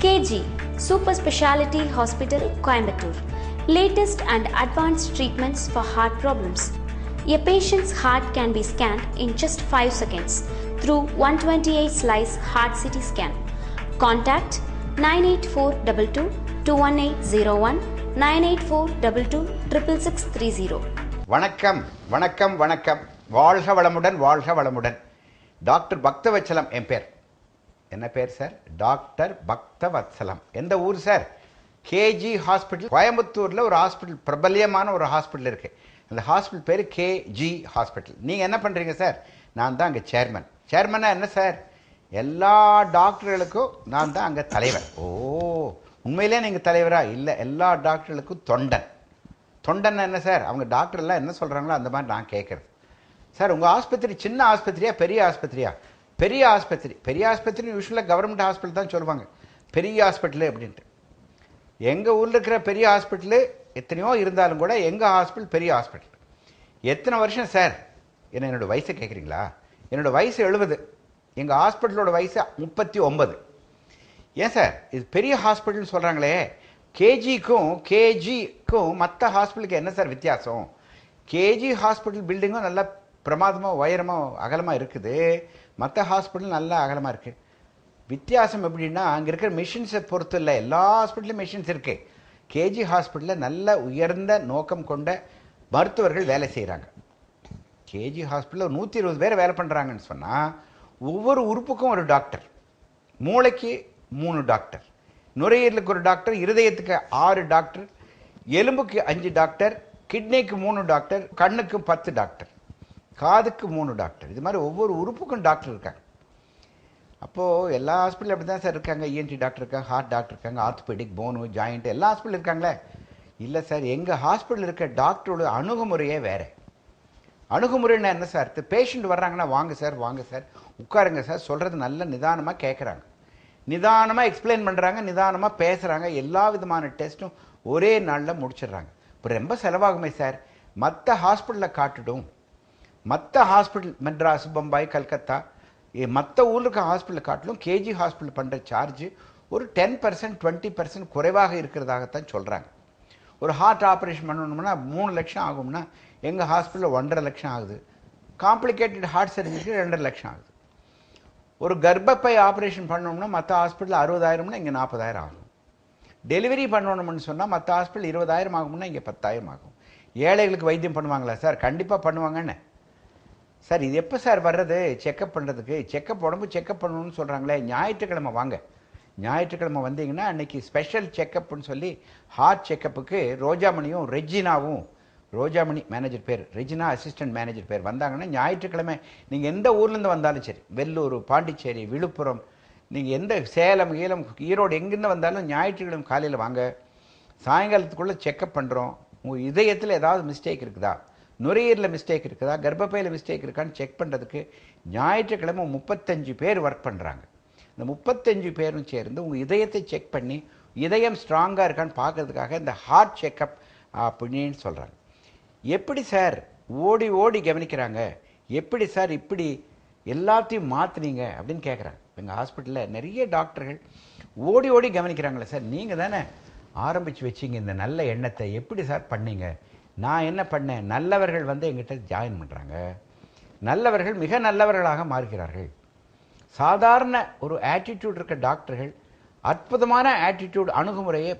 KG Super Speciality Hospital, Coimbatore. Latest and advanced treatments for heart problems. A patient's heart can be scanned in just 5 seconds through 128 slice heart CT scan. Contact 98422 21801 98422 66630. வணக்கம் வணக்கம் வணக்கம். வாழ்க வளமுடன் வாழ்க வளமுடன். Doctor Bhaktavatsalam என் பேர். என்ன பேர் சார்? டாக்டர் பக்தவத்சலம். எந்த ஊர் சார்? கேஜி ஹாஸ்பிட்டல், கோயம்புத்தூரில் ஒரு ஹாஸ்பிட்டல், பிரபல்யமான ஒரு ஹாஸ்பிட்டல் இருக்குது. அந்த ஹாஸ்பிட்டல் பேர் கேஜி ஹாஸ்பிட்டல். நீங்கள் என்ன பண்ணுறீங்க சார்? நான் தான் அங்கே சேர்மன். சேர்மனா என்ன சார்? எல்லா டாக்டர்களுக்கும் நான் தான் அங்கே தலைவர். ஓ, உண்மையிலே நீங்கள் தலைவரா? இல்லை, எல்லா டாக்டர்களுக்கும் தொண்டன். தொண்டன் என்ன சார்? அவங்க டாக்டர்லாம் என்ன சொல்கிறாங்களோ அந்த மாதிரி நான் கேட்குறது. சார், உங்கள் ஆஸ்பத்திரி சின்ன ஆஸ்பத்திரியா பெரிய ஆஸ்பத்திரியா? பெரிய ஆஸ்பத்திரி. பெரிய ஆஸ்பத்திரி யூஸ்வலாக கவர்மெண்ட் ஹாஸ்பிட்டல் தான் சொல்லுவாங்க பெரிய ஹாஸ்பிட்டலு அப்படின்ட்டு. எங்கள் ஊரில் இருக்கிற பெரிய ஹாஸ்பிட்டலு எத்தனையோ இருந்தாலும் கூட எங்கள் ஹாஸ்பிட்டல் பெரிய ஹாஸ்பிட்டல். எத்தனை வருஷம் சார்? என்னோடய வயசை கேட்குறீங்களா? என்னோடய வயசு 70. எங்கள் ஹாஸ்பிட்டலோட வயசு 39. ஏன் சார் இது பெரிய ஹாஸ்பிட்டல்னு சொல்கிறாங்களே? கேஜிக்கும் மற்ற ஹாஸ்பிட்டலுக்கு என்ன சார் வித்தியாசம்? கேஜி ஹாஸ்பிட்டல் பில்டிங்கும் நல்லா பிரமாதமாக உயரமாக அகலமாக இருக்குது. மற்ற ஹாஸ்பிட்டல் நல்லா அகலமாக இருக்குது. வித்தியாசம் எப்படின்னா, அங்கே இருக்கிற மிஷின்ஸை பொறுத்து இல்லை. எல்லா ஹாஸ்பிட்டலும் மிஷின்ஸ் இருக்குது. கேஜி ஹாஸ்பிட்டலில் நல்ல உயர்ந்த நோக்கம் கொண்ட மருத்துவர்கள் வேலை செய்கிறாங்க. கேஜி ஹாஸ்பிட்டலில் 120 பேர் வேலை பண்ணுறாங்கன்னு சொன்னால் ஒவ்வொரு உறுப்புக்கும் ஒரு டாக்டர். மூளைக்கு 3 டாக்டர், நுரையீரலுக்கு ஒரு டாக்டர், இருதயத்துக்கு 6 டாக்டர், எலும்புக்கு 5 டாக்டர், கிட்னிக்கு 3 டாக்டர், கண்ணுக்கு 10 டாக்டர், காதுக்கு 3 டாக்டர். இது மாதிரி ஒவ்வொரு உறுப்புக்கும் டாக்டர் இருக்காங்க. அப்போது எல்லா ஹாஸ்பிட்டலும் அப்படி தான் சார் இருக்காங்க. இஎன்டி டாக்டர் இருக்காங்க, ஹார்ட் டாக்டர் இருக்காங்க, ஆர்த்தோபெடிக், போனு, ஜாயிண்ட், எல்லா ஹாஸ்பிட்டலும் இருக்காங்களே? இல்லை சார், எங்கள் ஹாஸ்பிட்டல் இருக்க டாக்டரோட அணுகுமுறையே வேறு. அணுகுமுறைன்னா என்ன சார்? பேஷண்ட் வர்றாங்கன்னா வாங்க சார், வாங்க சார், உட்காருங்க சார், சொல்கிறது நல்ல நிதானமாக கேட்குறாங்க, நிதானமாக எக்ஸ்பிளைன் பண்ணுறாங்க, நிதானமாக பேசுகிறாங்க, எல்லா விதமான டெஸ்ட்டும் ஒரே நாளில் முடிச்சிடுறாங்க. இப்போ ரொம்ப செலவாகுமே சார்? மற்ற ஹாஸ்பிட்டலில் காட்டிடும். மற்ற ஹாஸ்பிட்டல் மெட்ராஸ், பம்பாய், கல்கத்தா, மற்ற ஊரில் இருக்க ஹாஸ்பிட்டலில் காட்டிலும் கேஜி ஹாஸ்பிட்டல் பண்ணுற சார்ஜ் ஒரு 10% 20% குறைவாக இருக்கிறதாகத்தான் சொல்கிறாங்க. ஒரு ஹார்ட் ஆப்ரேஷன் பண்ணணும்னா 3 லட்சம் ஆகும்னா எங்கள் ஹாஸ்பிட்டலில் 1.5 லட்சம் ஆகுது. காம்ப்ளிகேட்டட் ஹார்ட் சர்ஜரிக்கு 2.5 லட்சம் ஆகுது. ஒரு கர்ப்பப்பை ஆப்ரேஷன் பண்ணணும்னா மற்ற ஹாஸ்பிட்டலில் 60,000னா இங்கே 40,000 ஆகும். டெலிவரி பண்ணணும்னு சொன்னால் மற்ற ஹாஸ்பிட்டல் 20,000 ஆகும்னா இங்கே 10,000 ஆகும். ஏழைகளுக்கு வைத்தியம் பண்ணுவாங்களா சார்? கண்டிப்பாக பண்ணுவாங்கன்னு. சார், இது எப்போ சார் வர்றது செக்கப் பண்ணுறதுக்கு? செக்கப் உடம்பு செக்கப் பண்ணணும்னு சொல்கிறாங்களே, ஞாயிற்றுக்கிழமை வாங்க. ஞாயிற்றுக்கிழமை வந்தீங்கன்னா அன்றைக்கி ஸ்பெஷல் செக்கப்னு சொல்லி ஹார்ட் செக்கப்புக்கு ரோஜாமணியும் ரெஜினாவும், ரோஜாமணி மேனேஜர் பேர், ரெஜினா அசிஸ்டன்ட் மேனேஜர் பேர் வந்தாங்கன்னா ஞாயிற்றுக்கிழமை நீங்கள் எந்த ஊர்லேருந்து வந்தாலும் சரி, வெள்ளூர், பாண்டிச்சேரி, விழுப்புரம், நீங்கள் எந்த சேலம், ஈழம், ஈரோடு எங்கேருந்து வந்தாலும் ஞாயிற்றுக்கிழமை காலையில் வாங்க. சாயங்காலத்துக்குள்ளே செக்கப் பண்ணுறோம். உங்கள் இதயத்தில் ஏதாவது மிஸ்டேக் இருக்குதா, நுரையீரலில் மிஸ்டேக் இருக்குதா, கர்ப்பப்பையில் மிஸ்டேக் இருக்கான்னு செக் பண்ணுறதுக்கு ஞாயிற்றுக்கிழமை 35 பேர் ஒர்க் பண்ணுறாங்க. இந்த 35 பேரும் சேர்ந்து உங்கள் இதயத்தை செக் பண்ணி இதயம் ஸ்ட்ராங்காக இருக்கான்னு பார்க்கறதுக்காக இந்த ஹார்ட் செக்கப் அப்படின்னு சொல்கிறாங்க. எப்படி சார் ஓடி ஓடி கவனிக்கிறாங்க? எப்படி சார் இப்படி எல்லாத்தையும் மாற்றினீங்க அப்படின்னு கேட்குறாங்க. எங்கள் ஹாஸ்பிட்டலில் நிறைய டாக்டர்கள் ஓடி ஓடி கவனிக்கிறாங்களே சார். நீங்கள் தானே ஆரம்பித்து வச்சிங்க இந்த நல்ல எண்ணத்தை, எப்படி சார் பண்ணீங்க? நான் என்ன பண்ணேன்? நல்லவர்கள் வந்து எங்கிட்ட ஜாயின் பண்ணுறாங்க. நல்லவர்கள் மிக நல்லவர்களாக மாறுகிறார்கள். சாதாரண ஒரு ஆட்டிடியூட் இருக்க டாக்டர்கள் அற்புதமான ஆட்டிடியூட் அணுகுமுறையை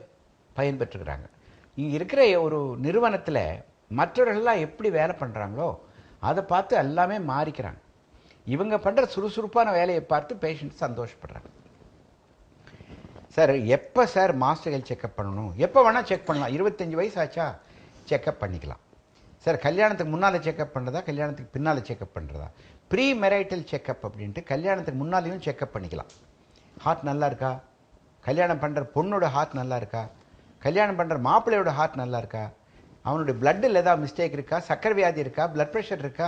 பயன்பெற்றுக்கிறாங்க. இங்கே இருக்கிற ஒரு நிறுவனத்தில் மற்றவர்கள்லாம் எப்படி வேலை பண்ணுறாங்களோ அதை பார்த்து எல்லாமே மாறிக்கிறாங்க. இவங்க பண்ணுற சுறுசுறுப்பான வேலையை பார்த்து பேஷண்ட் சந்தோஷப்படுறாங்க. சார், எப்போ சார் மாஸ்டர் ஹெல்த் செக்கப் பண்ணணும்? எப்போ வேணால் செக் பண்ணலாம். 25 வயசு ஆச்சா செக்கப் பண்ணிக்கலாம். சார், கல்யாணத்துக்கு முன்னால் செக்கப் பண்ணுறதா, கல்யாணத்துக்கு பின்னால் செக்கப் பண்ணுறதா? ப்ரீ மெரைட்டல் செக்கப் அப்படின்ட்டு கல்யாணத்துக்கு முன்னாலேயும் செக்கப் பண்ணிக்கலாம். ஹார்ட் நல்லா இருக்கா? கல்யாணம் பண்ணுற பொண்ணோட ஹார்ட் நல்லா இருக்கா? கல்யாணம் பண்ணுற மாப்பிள்ளையோட ஹார்ட் நல்லா இருக்கா? அவனுடைய பிளட்டில் ஏதாவது மிஸ்டேக் இருக்கா? சக்கரை வியாதி இருக்கா? பிளட் ப்ரெஷர் இருக்கா?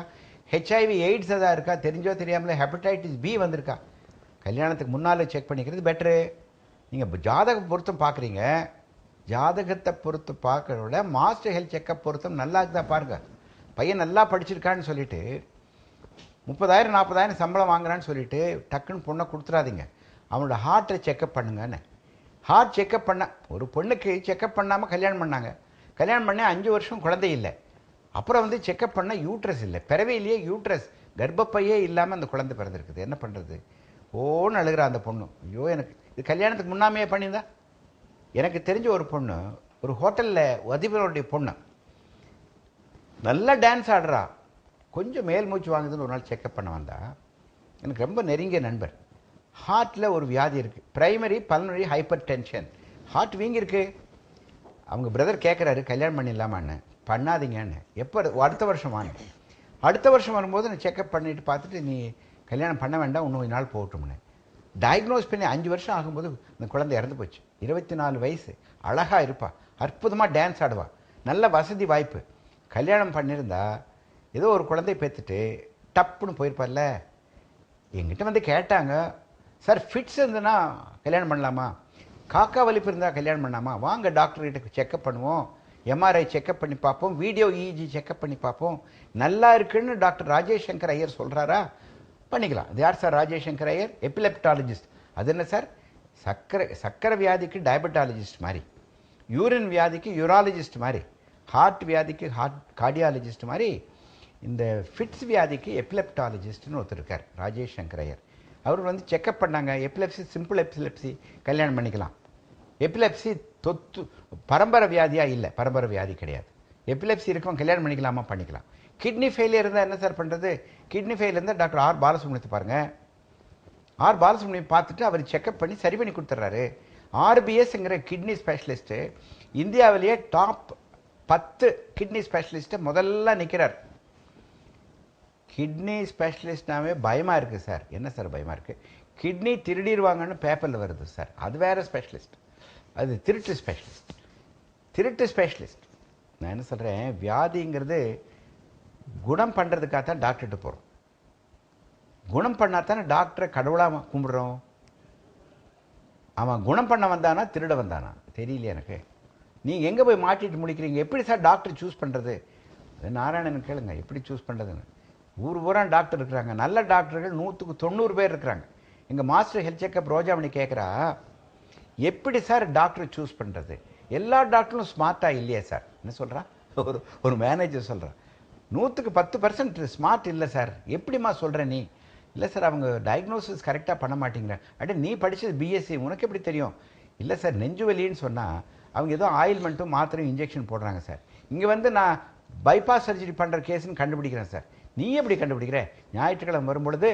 ஹெச்ஐவி எய்ட்ஸ் எதாவது இருக்கா? தெரிஞ்சோ தெரியாமலே ஹெப்படைட்டிஸ் பி வந்திருக்கா? கல்யாணத்துக்கு முன்னால் செக் பண்ணிக்கிறது பெட்ரு. நீங்கள் ஜாதக பொருத்தம் பார்க்குறீங்க, ஜாதகத்தை பொறுத்து பார்க்கறத விட மாஸ்டர் ஹெல்த் செக்கப் பொருத்தம் நல்லா இருக்குதா பாருங்கள். பையன் நல்லா படிச்சிருக்கான்னு சொல்லிட்டு 30,000 40,000 சம்பளம் வாங்குறான்னு சொல்லிட்டு டக்குன்னு பொண்ணை கொடுத்துடாதீங்க. அவனோட ஹார்ட்டை செக்கப் பண்ணுங்கன்னு. ஹார்ட் செக்கப் பண்ண ஒரு பொண்ணுக்கு செக்கப் பண்ணாமல் கல்யாணம் பண்ணாங்க. கல்யாணம் பண்ண 5 வருஷம் குழந்தை இல்லை. அப்புறம் வந்து செக்கப் பண்ண யூட்ரஸ் இல்லை, பிறவையிலேயே யூட்ரஸ் கர்ப்பப்பையே இல்லாமல் அந்த குழந்தை பிறந்திருக்குது. என்ன பண்ணுறது? ஓன்னு அழுகிற அந்த பொண்ணு. ஐயோ, எனக்கு இது கல்யாணத்துக்கு முன்னாமையே பண்ணியிருந்தா. எனக்கு தெரிஞ்ச ஒரு பொண்ணு, ஒரு ஹோட்டலில் அதிபருடைய பொண்ணு, நல்லா டான்ஸ் ஆடுறா. கொஞ்சம் மேல் மூச்சு வாங்குதுன்னு ஒரு நாள் செக்கப் பண்ண வந்தா. எனக்கு ரொம்ப நெருங்கிய நண்பர். ஹார்ட்டில் ஒரு வியாதி இருக்குது, primary pulmonary hypertension. Heart வீங்கி இருக்கு. அவங்க பிரதர் கேட்குறாரு, கல்யாணம் பண்ணிடலாமான்னு. பண்ணாதீங்கன்னு. எப்போ? அடுத்த வருஷமானு. அடுத்த வருஷம் வரும்போது நான் செக்கப் பண்ணிட்டு பார்த்துட்டு, நீ கல்யாணம் பண்ண வேண்டாம், இன்னும் கொஞ்ச நாள் போகட்டும்னு. டயக்னோஸ் பண்ணி 5 வருஷம் ஆகும்போது அந்த குழந்தை இறந்து போச்சு. 24 வயசு, அழகாக இருப்பா, அற்புதமாக டான்ஸ் ஆடுவா, நல்ல வசதி வாய்ப்பு. கல்யாணம் பண்ணியிருந்தா ஏதோ ஒரு குழந்தை பேத்துட்டு டப்புன்னு போயிருப்பார்ல. எங்கிட்ட வந்து கேட்டாங்க, சார் ஃபிட்ஸ் இருந்ததுன்னா கல்யாணம் பண்ணலாமா, காக்கா வலிப்பு இருந்தால் கல்யாணம் பண்ணலாமா, வாங்க டாக்டர்கிட்ட செக்கப் பண்ணுவோம், எம்ஆர்ஐ செக்கப் பண்ணி பார்ப்போம், வீடியோ இஜி செக்கப் பண்ணி பார்ப்போம், நல்லா இருக்குன்னு டாக்டர் ராஜேஷ் சங்கர் ஐயர் சொல்கிறாரா, பண்ணிக்கலாம். அது யார் சார் ராஜேஷ் சங்கர் ஐயர்? எபிலெப்டாலஜிஸ்ட். அது என்ன சார்? சக்கரை வியாதிக்கு டயபெட்டாலஜிஸ்ட் மாதிரி, யூரின் வியாதிக்கு யூராலஜிஸ்ட் மாதிரி, ஹார்ட் வியாதிக்கு கார்டியாலஜிஸ்ட் மாதிரி, இந்த ஃபிட்ஸ் வியாதிக்கு எபிலெப்டாலஜிஸ்ட்னு ஒருத்தர் இருக்கார், ராஜேஷ் சங்கர் ஐயர். அவர் வந்து செக்கப் பண்ணாங்க. எபிலெப்சி, சிம்பிள் எபிலெப்சி கல்யாணம் பண்ணிக்கலாம். எபிலெப்சி தொத்து பரம்பரை வியாதியாக இல்லை, பரம்பரை வியாதி கிடையாது. எபிலெப்சி இருக்கவங்க கல்யாணம் பண்ணிக்கலாமா? பண்ணிக்கலாம். கிட்னி ஃபெயிலியர் இருந்தால் என்ன சார் பண்ணுறது? கிட்னி ஃபெயிலியர் இருந்தால் டாக்டர் ஆர் பாலசுப்ரமணியத்தை பாருங்கள். ஆர் பாலசுப்ரமணியம் பார்த்துட்டு அவர் செக்கப் பண்ணி சரி பண்ணி கொடுத்துட்றாரு. ஆர்பிஎஸ்ங்கிற கிட்னி ஸ்பெஷலிஸ்ட்டு இந்தியாவிலேயே டாப் 10 கிட்னி ஸ்பெஷலிஸ்ட்டை முதல்ல நிற்கிறார். கிட்னி ஸ்பெஷலிஸ்ட்னாவே பயமாக இருக்குது சார். என்ன சார் பயமாக இருக்குது? கிட்னி திருடிடுவாங்கன்னு பேப்பரில் வருது சார். அது வேறு ஸ்பெஷலிஸ்ட், அது திருட்டு ஸ்பெஷலிஸ்ட். திருட்டு ஸ்பெஷலிஸ்ட். நான் என்ன சொல்கிறேன், வியாதிங்கிறது குணம் பண்ணுறதுக்காக தான் டாக்டர்கிட்ட போகிறோம். குணம் பண்ணால் தானே டாக்டரை கடவுளாக கும்பிட்றோம். அவன் குணம் பண்ண வந்தானா திருட வந்தானா தெரியல எனக்கு. நீங்கள் எங்கே போய் மாட்டிட்டு முடிக்கிறீங்க? எப்படி சார் டாக்டர் சூஸ் பண்ணுறது? நாராயணன் கேளுங்க, எப்படி சூஸ் பண்ணுறதுன்னு. ஊர் ஊரா டாக்டர் இருக்கிறாங்க, நல்ல டாக்டர்கள் 100க்கு 90 பேர் இருக்கிறாங்க. எங்கள் மாஸ்டர் ஹெல்த் செக்கப் ரோஜாமணி கேட்குறா, எப்படி சார் டாக்டரை சூஸ் பண்ணுறது? எல்லா டாக்டரும் ஸ்மார்ட்டாக இல்லையா சார்? என்ன சொல்கிறா? ஒரு மேனேஜர் சொல்கிறா, 100க்கு 10% ஸ்மார்ட் இல்லை சார். எப்படிம்மா சொல்கிற நீ? இல்லை சார், அவங்க டயக்னோசிஸ் கரெக்டாக பண்ண மாட்டேங்கிற. அடே, நீ படித்தது பிஎஸ்சி, உனக்கு எப்படி தெரியும்? இல்லை சார், நெஞ்சு வலின்னு சொன்னால் அவங்க ஏதோ ஆயில்மெண்ட்டும் மாத்திரையும் இன்ஜெக்ஷன் போடுறாங்க சார். இங்கே வந்து நான் பைபாஸ் சர்ஜரி பண்ணுற கேஸ்ன்னு கண்டுபிடிக்கிறேன் சார். நீ எப்படி கண்டுபிடிக்கிற? ஞாயிற்றுக்கிழமை வரும்பொழுது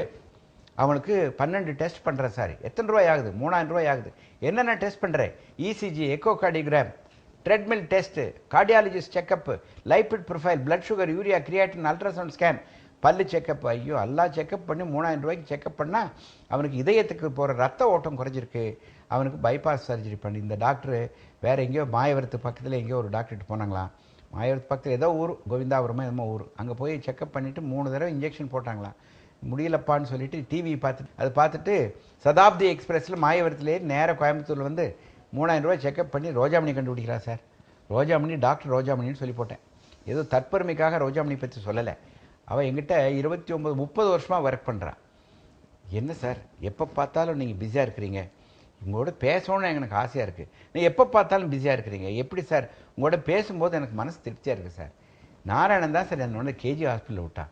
அவனுக்கு 12 டெஸ்ட் பண்ணுறேன் சார். எத்தனை ரூபாய் ஆகுது? 3000 ரூபாய் ஆகுது. என்னென்ன டெஸ்ட் பண்ணுறேன்? ECG, echocardiogram, treadmill test, cardiologist checkup, lipid profile, blood sugar, urea, creatinine, ultrasound scan, பல்லு செக்கப். ஐயோ, எல்லாம் செக்கப் பண்ணி 3000 ரூபாய்க்கு செக்கப் பண்ணால் அவனுக்கு இதயத்துக்கு போகிற ரத்த ஓட்டம் குறைஞ்சிருக்கு. அவனுக்கு பைபாஸ் சர்ஜரி பண்ணி இந்த டாக்டரு வேறு எங்கேயோ மாயவரத்து பக்கத்தில் எங்கேயோ ஒரு டாக்டர்கிட்ட போனாங்களாம். மாயவரத்து பக்கத்தில் ஏதோ ஊர், கோவிந்தாபுரமோ என்னமோ ஊர். அங்கே போய் செக்கப் பண்ணிவிட்டு 3 தடவை இன்ஜெக்ஷன் போட்டாங்களாம். முடியலப்பான்னு சொல்லிட்டு டிவி பார்த்துட்டு, அதை பார்த்துட்டு சதாப்தி எக்ஸ்பிரஸில் மாயவரத்துலேயே நேராக கோயம்புத்தூரில் வந்து 3000 ரூபாய் செக்கப் பண்ணி ரோஜாமணி கண்டுபிடிக்கிறா சார். ரோஜாமணி, டாக்டர் ரோஜாமணின்னு சொல்லி போட்டேன். ஏதோ தற்பெருமைக்காக ரோஜாமணி பற்றி சொல்லலை. அவள் எங்கிட்ட 29-30 வருஷமாக ஒர்க் பண்ணுறான். என்ன சார், எப்போ பார்த்தாலும் நீங்கள் பிஸியாக இருக்கிறீங்க, உங்களோட பேசணும்னு எனக்கு ஆசையாக இருக்குது, நீங்கள் எப்போ பார்த்தாலும் பிஸியாக இருக்கிறீங்க, எப்படி சார்? உங்களோட பேசும்போது எனக்கு மனசு திருப்தியாக இருக்குது சார். நாராயணன் தான் சார் என்னோட கேஜி ஹாஸ்பிட்டலில் விட்டான்.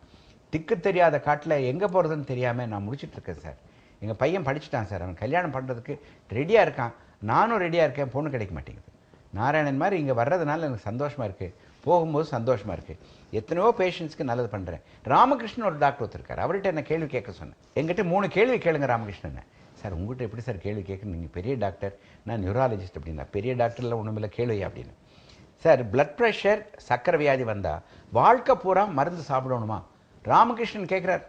திக்கு தெரியாத காட்டில் எங்கே போகிறதுன்னு தெரியாமல் நான் முடிச்சுட்ருக்கேன் சார். எங்கள் பையன் படிச்சுட்டான் சார், அவன் கல்யாணம் பண்ணுறதுக்கு ரெடியாக இருக்கான், நானும் ரெடியாக இருக்கேன், பொண்ணு கிடைக்க மாட்டேங்குது. நாராயணன் மாதிரி இங்கே வர்றதுனால எனக்கு சந்தோஷமாக இருக்குது, போகும்போது சந்தோஷமாக இருக்குது. எத்தனையோ பேஷண்ட்ஸ்க்கு நல்லது பண்ணுறேன். ராமகிருஷ்ணன் ஒரு டாக்டர் ஒருத்தருக்கார், அவர்கிட்ட என்ன கேள்வி கேட்க சொன்னேன். எங்கிட்ட 3 கேள்வி கேளுங்க ராமகிருஷ்ணன். சார், உங்கள்கிட்ட எப்படி சார் கேள்வி கேட்கணும், நீங்கள் பெரிய டாக்டர், நான் நியூராலஜிஸ்ட் அப்படின்னா. பெரிய டாக்டரில் ஒன்றுமில்ல, கேள்வி அப்படின்னு. சார், பிளட் ப்ரெஷர், சக்கரை வியாதி வந்தால் வாழ்க்கை பூரா மருந்து சாப்பிடணுமா? ராமகிருஷ்ணன் கேட்குறார்.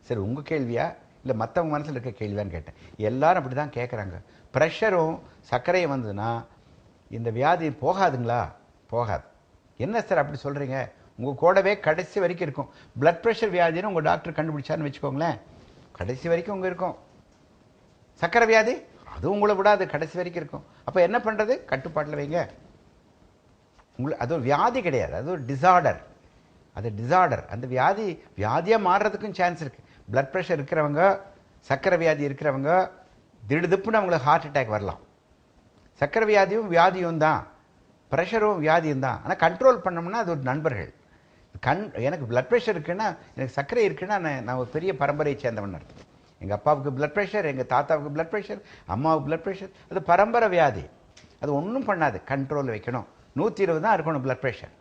சார், உங்கள் கேள்வியா இல்லை மற்றவங்க மனசில் இருக்க கேள்வியான்னு கேட்டேன். எல்லாரும் அப்படி தான் கேட்குறாங்க. ப்ரெஷரும் சர்க்கரையும் வந்ததுன்னா இந்த வியாதி போகாதுங்களா? போகாது. என்ன சார் அப்படி சொல்கிறீங்க? உங்கள் கூடவே கடைசி வரைக்கும் இருக்கும். பிளட் ப்ரெஷர் வியாதின்னு உங்கள் டாக்டர் கண்டுபிடிச்சான்னு வச்சுக்கோங்களேன், கடைசி வரைக்கும் உங்கள் இருக்கும். சக்கரை வியாதி அதுவும் உங்களை விடாது, கடைசி வரைக்கும் இருக்கும். அப்போ என்ன பண்ணுறது? கட்டுப்பாட்டில் வைங்க. அது ஒரு வியாதி கிடையாது, அது ஒரு டிசார்டர். அது டிசார்டர். அந்த வியாதியாக மாறுறதுக்கும் சான்ஸ் இருக்குது. பிளட் ப்ரெஷர் இருக்கிறவங்க, சக்கரை வியாதி இருக்கிறவங்க திடுதுப்புன்னு அவங்களுக்கு ஹார்ட் அட்டாக் வரலாம். சக்கரை வியாதியும் தான், ப்ரெஷரும் வியாதியும் தான். ஆனால் கண்ட்ரோல் பண்ணோம்னா அது ஒரு நண்பர்கள். எனக்கு பிளட் ப்ரெஷர் இருக்குன்னா, எனக்கு சர்க்கரை இருக்குன்னா நான் ஒரு பெரிய பரம்பரையை சேர்ந்தவன் அர்த்தம். எங்கள் அப்பாவுக்கு பிளட் ப்ரெஷர், எங்கள் தாத்தாவுக்கு பிளட் ப்ரெஷர், அம்மாவுக்கு பிளட் ப்ரெஷர். அது பரம்பரை வியாதி. அது ஒன்றும் பண்ணாது, கண்ட்ரோலில் வைக்கணும். 120 தான் இருக்கணும் பிளட் ப்ரெஷர்.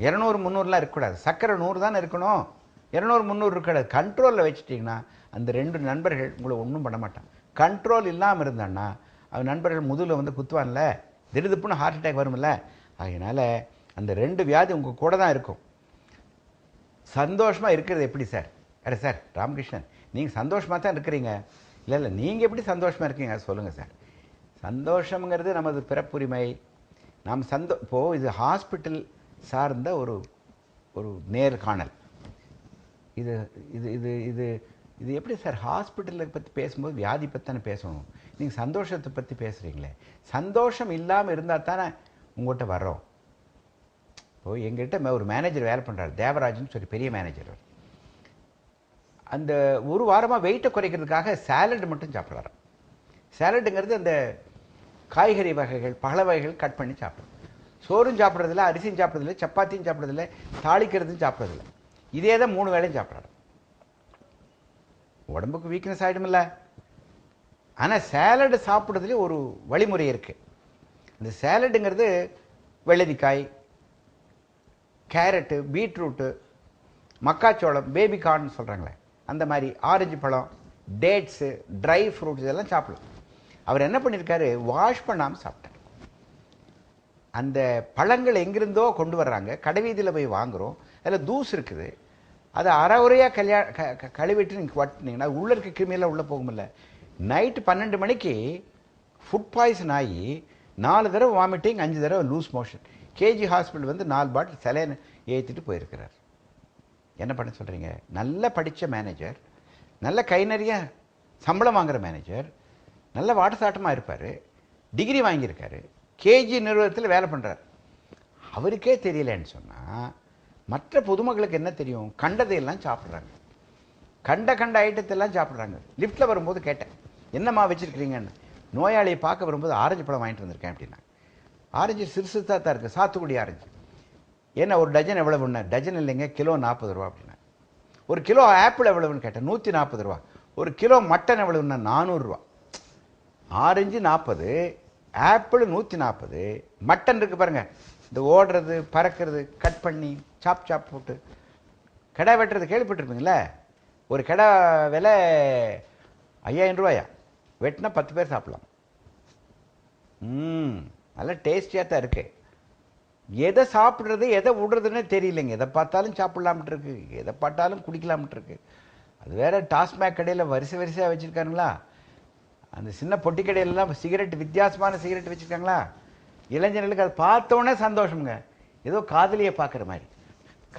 200 300லாம் இருக்கக்கூடாது. சர்க்கரை 100 தானே இருக்கணும், 200 300 இருக்கக்கூடாது. கண்ட்ரோலில் வச்சுட்டிங்கன்னா அந்த 2 நண்பர்கள் உங்களை ஒன்றும் பண்ண மாட்டான். கண்ட்ரோல் இல்லாமல் இருந்தான்னா அவன் நண்பர்கள் முதுகில் வந்து குத்துவான்ல, திடுதுப்புன்னு ஹார்ட் அட்டாக் வரும்ல. அதனால் அந்த 2 வியாதி உங்கள் கூட தான் இருக்கும். சந்தோஷமாக இருக்கிறது எப்படி சார்? அட சார் ராமகிருஷ்ணன், நீங்கள் சந்தோஷமாக தான் இருக்கிறீங்க. இல்லை நீங்கள் எப்படி சந்தோஷமாக இருக்கீங்க சொல்லுங்கள் சார். சந்தோஷங்கிறது நமது பிறப்புரிமை. நாம் இப்போது இது ஹாஸ்பிட்டல் சார்ந்த ஒரு ஒரு நேர்காணல். இது இது இது இது இது எப்படி சார்? ஹாஸ்பிட்டலை பற்றி பேசும்போது வியாதி பற்றி தானே பேசணும். நீங்கள் சந்தோஷத்தை பற்றி பேசுகிறீங்களே. சந்தோஷம் இல்லாமல் இருந்தால் தானே உங்கள்கிட்ட வர்றோம். இப்போது எங்கள்கிட்ட ஒரு மேனேஜர் வேலை பண்ணுறாரு, தேவராஜன் சொல்லி பெரிய மேனேஜர். அந்த ஒரு வாரமாக வெயிட்டை குறைக்கிறதுக்காக சாலட் மட்டும் சாப்பிட்றாரு. சாலட்டுங்கிறது அந்த காய்கறி வகைகள், பழ வகைகள் கட் பண்ணி சாப்பிட்றது. சோறும் சாப்பிட்றதில்ல, அரிசியும் சாப்பிட்றதில்ல, சப்பாத்தியும் சாப்பிட்றதில்ல, தாளிக்கிறதும் சாப்பிட்றதில்ல. இதே தான் 3 வேளையும் சாப்பிட்றாரு. உடம்புக்கு வீக்னஸ் ஆகிடுமில்ல. ஆனால் சேலடு சாப்பிட்றதுலேயே ஒரு வழிமுறை இருக்குது. இந்த சேலடுங்கிறது வெள்ளரிக்காய், கேரட்டு, பீட்ரூட்டு, மக்காச்சோளம், பேபி கார்ன் சொல்கிறாங்களே அந்த மாதிரி, ஆரஞ்சு பழம், டேட்ஸு, ட்ரை ஃப்ரூட்ஸ் இதெல்லாம் சாப்பிடலாம். அவர் என்ன பண்ணியிருக்காரு, வாஷ் பண்ணாமல் சாப்பிட்டார். அந்த பழங்கள் எங்கிருந்தோ கொண்டு வர்றாங்க, கடைவீதியில் போய் வாங்குகிறோம். அதில் தூசு இருக்குது. அதை அரைகுறையாக கழுவிட்டு நீங்கள் வட்டினீங்கன்னா உள்ளே இருக்க கிருமியெல்லாம் உள்ளே போகுமில்ல. நைட்டு 12 மணிக்கு ஃபுட் பாய்சன் ஆகி 4 தடவை வாமிட்டிங், 5 தடவை லூஸ் மோஷன். கேஜி ஹாஸ்பிட்டல் வந்து 4 பாட்டில் செலைன் ஏற்றிட்டு போயிருக்கிறார். என்ன பண்ண சொல்கிறீங்க? நல்ல படித்த மேனேஜர், நல்ல கை நிறைய சம்பளம் வாங்குகிற மேனேஜர், நல்ல வாட்டசாட்டமாக இருப்பார், டிகிரி வாங்கியிருக்காரு, கேஜி நிறுவனத்தில் வேலை பண்ணுறார். அவருக்கே தெரியலன்னு சொன்னால் மற்ற பொதுமக்களுக்கு என்ன தெரியும்? கண்டதையெல்லாம் சாப்பிட்றாங்க, கண்ட ஐட்டத்தெல்லாம் சாப்பிட்றாங்க. லிஃப்ட்டில் வரும்போது கேட்டேன், என்னம்மா வச்சுருக்கிறீங்கன்னு. நோயாளியை பார்க்க வரும்போது ஆரஞ்சு பழம் வாங்கிட்டு வந்திருக்கேன் அப்படின்னா. ஆரஞ்சு சிறுசாக தான் இருக்குது, சாத்துக்குடி ஆரஞ்சு. ஏன்னா ஒரு டஜன் எவ்வளவுன்னு? டஜன் இல்லைங்க, கிலோ 40 ரூபா அப்படின்னா. ஒரு கிலோ ஆப்பிள் எவ்வளவுன்னு கேட்டேன், 140 ரூபா. ஒரு கிலோ மட்டன் எவ்வளவுன்னா 400 ரூபா. ஆரஞ்சு 40, ஆப்பிள் 140, மட்டன் இருக்குது பாருங்கள், இந்த ஓடுறது பறக்கிறது, கட் பண்ணி சாப் போட்டு கடை வெட்டுறது கேள்விப்பட்டிருப்பீங்களே. ஒரு கடை விலை 5000 ரூபாயா, வெட்டினா 10 பேர் சாப்பிடலாம். நல்லா டேஸ்டியாக தான் இருக்குது. எதை சாப்பிட்றது எதை விடுறதுன்னே தெரியலைங்க. எதை பார்த்தாலும் சாப்பிட்லாம்ட்டு இருக்கு, எதை பார்த்தாலும் குடிக்கலாம்ட்டு இருக்கு. அது வேற டாஸ்மாக் கடையில் வரிசையாக வச்சுருக்காங்களா, அந்த சின்ன பொட்டி கடையிலலாம் சிகரெட், வித்தியாசமான சிகரெட் வச்சுருக்காங்களா. இளைஞர்களுக்கு அதை பார்த்தோன்னே சந்தோஷமுங்க. ஏதோ காதலியை பார்க்குற மாதிரி.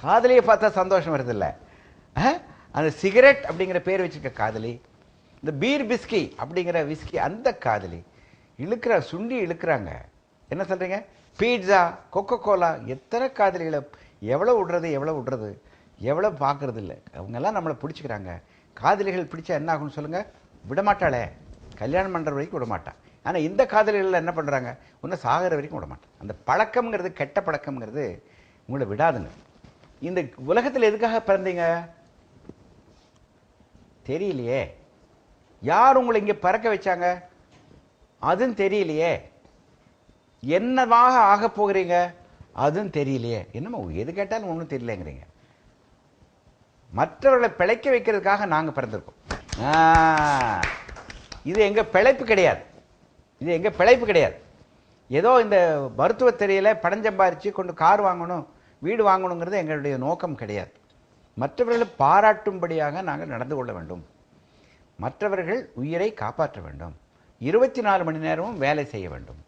காதலியை பார்த்தா சந்தோஷம் வருதில்ல, அந்த சிகரெட் அப்படிங்கிற பேர் வச்சுருக்க காதலி, இந்த பீர் பிஸ்கி அப்படிங்கிற விஸ்கி அந்த காதலி சுண்டி இழுக்கிறாங்க. என்ன சொல்கிறீங்க? பீட்சா, கொக்கோ கோலா, எத்தனை காதலிகளை எவ்வளோ விடுறது, எவ்வளோ பார்க்கறது இல்லை. அவங்கெல்லாம் நம்மளை பிடிச்சிக்கிறாங்க. காதலிகள் பிடிச்சா என்ன ஆகும்னு சொல்லுங்கள்? விடமாட்டாளே, கல்யாணம் பண்ணுற வரைக்கும் விடமாட்டான். ஆனால் இந்த காதலிகள் என்ன பண்ணுறாங்க? ஒன்றும் சாகிற வரைக்கும் விடமாட்டான். அந்த பழக்கம்ங்கிறது, கெட்ட பழக்கம்ங்கிறது உங்களை விடாதுங்க. இந்த உலகத்தில் எதுக்காக பிறந்தீங்க தெரியலையே. யார் உங்களை இங்கே பறக்க வச்சாங்க அதுவும் தெரியலையே. என்னவாக ஆக போகிறீங்க அதுவும் தெரியலையே. என்னமோ எது கேட்டாலும் ஒன்றும் தெரியலங்கிறீங்க. மற்றவர்களை பிழைக்க வைக்கிறதுக்காக நாங்கள் பிறந்திருக்கோம். இது எங்கள் பிழைப்பு கிடையாது. ஏதோ இந்த மருத்துவத்துறையில் பணம் சம்பாரித்து கொண்டு கார் வாங்கணும், வீடு வாங்கணுங்கிறது எங்களுடைய நோக்கம் கிடையாது. மற்றவர்களை பாராட்டும்படியாக நாங்கள் நடந்து கொள்ள வேண்டும். மற்றவர்கள் உயிரை காப்பாற்ற வேண்டும். 24 மணி நேரமும் வேலை செய்ய வேண்டும்.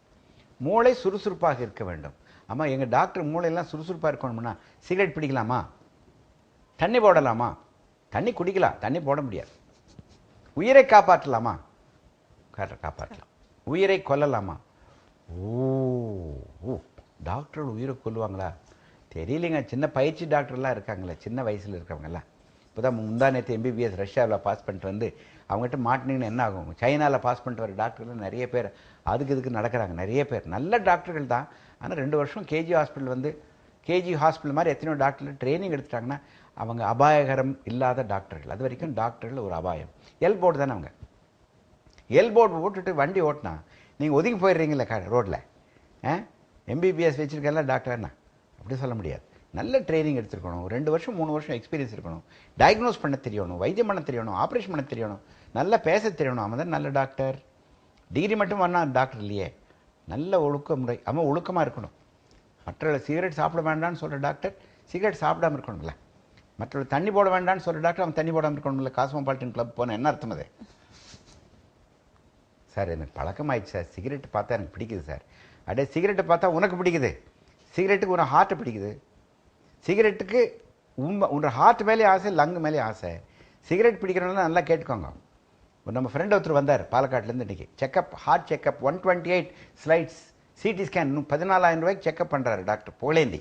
மூளை சுறுசுறுப்பாக இருக்க வேண்டும். ஆமாம், எங்கள் டாக்டர் மூளையெல்லாம் சுறுசுறுப்பாக இருக்கணும்னா சிகரெட் பிடிக்கலாமா? தண்ணி போடலாமா? தண்ணி குடிக்கலாம், தண்ணி போட முடியாது. உயிரை காப்பாற்றலாமா? காப்பாற்றலாம். உயிரை கொல்லலாமா? டாக்டர் உயிரை கொல்லுவாங்களா? தெரியலைங்க. சின்ன பயிற்சி டாக்டர்லாம் இருக்காங்களே, சின்ன வயசில் இருக்கிறவங்கெல்லாம். இப்போ தான் முந்தா நேற்று MBBS ரஷ்யாவில் பாஸ் பண்ணிட்டு வந்து அவங்ககிட்ட மாட்டினீங்கன்னு என்ன ஆகும்? சைனாவில் பாஸ் பண்ணிட்டு வர டாக்டர்கள் நிறைய பேர் இதுக்கு நடக்கிறாங்க. நிறைய பேர் நல்ல டாக்டர்கள் தான். ஆனால் 2 வருஷம் கேஜி ஹாஸ்பிட்டல் வந்து கேஜி ஹாஸ்பிட்டல் மாதிரி எத்தனையோ டாக்டர்கள் ட்ரைனிங் எடுத்துட்டாங்கன்னா அவங்க அபாயகரம் இல்லாத டாக்டர்கள். அது வரைக்கும் டாக்டர்கள் ஒரு அபாயம். எல் போர்டு தானே அவங்க. எல் போர்டு போட்டுட்டு வண்டி ஓட்டினா நீங்கள் ஒதுங்கி போயிடுறீங்களே ரோட்டில். எம்பிபிஎஸ் வச்சுருக்கெல்லாம் டாக்டர்னா அப்படி சொல்ல முடியாது. நல்ல ட்ரைனிங் எடுத்துருக்கணும். 2 வருஷம் 3 வருஷம் எக்ஸ்பீரியன்ஸ் இருக்கணும். டயக்னோஸ் பண்ண தெரியணும், வைத்தியம் பண்ண தெரியணும், ஆப்ரேஷன் பண்ண தெரியணும், நல்லா பேச தெரியணும். அவன் தான் நல்ல டாக்டர். டிகிரி மட்டும் பண்ணால் டாக்டர் இல்லையே. நல்ல ஒழுக்க முறை, அவன் ஒழுக்கமாக இருக்கணும். மற்றவர்கள் சிகரெட் சாப்பிட வேண்டாம்னு சொல்கிற டாக்டர் சிகரெட் சாப்பிடாமல் இருக்கணும்ல. மற்றவர்கள் தண்ணி போட வேண்டாம்னு சொல்கிற டாக்டர் அவன் தண்ணி போடாமல் இருக்கணும்ல. காஸ்மோபாலிட்டன் கிளப் போனால் என்ன அர்த்தம் அது? சார் எனக்கு பழக்கமாயிடுச்சு சார், சிகரெட் பார்த்தா எனக்கு பிடிக்குது சார். அப்படியே சிகரெட்டை பார்த்தா உனக்கு பிடிக்குது, சிகரெட்டுக்கு உன ஹார்ட்டு பிடிக்குது. சிகரெட்டுக்கு உன்னோட ஹார்ட் மேலே ஆசை, லங்கு மேலே ஆசை. சிகரெட் பிடிக்கிறவங்க நல்லா கேட்டுக்கோங்க. நம்ம ஃப்ரெண்ட் ஒருத்தர் வந்தார் பாலக்காட்டிலேருந்து இன்றைக்கி. Checkup, heart checkup 128 slides CT scan 14,000 ரூபாய்க்கு செக்கப் பண்ணுறாரு டாக்டர் புகழேந்தி.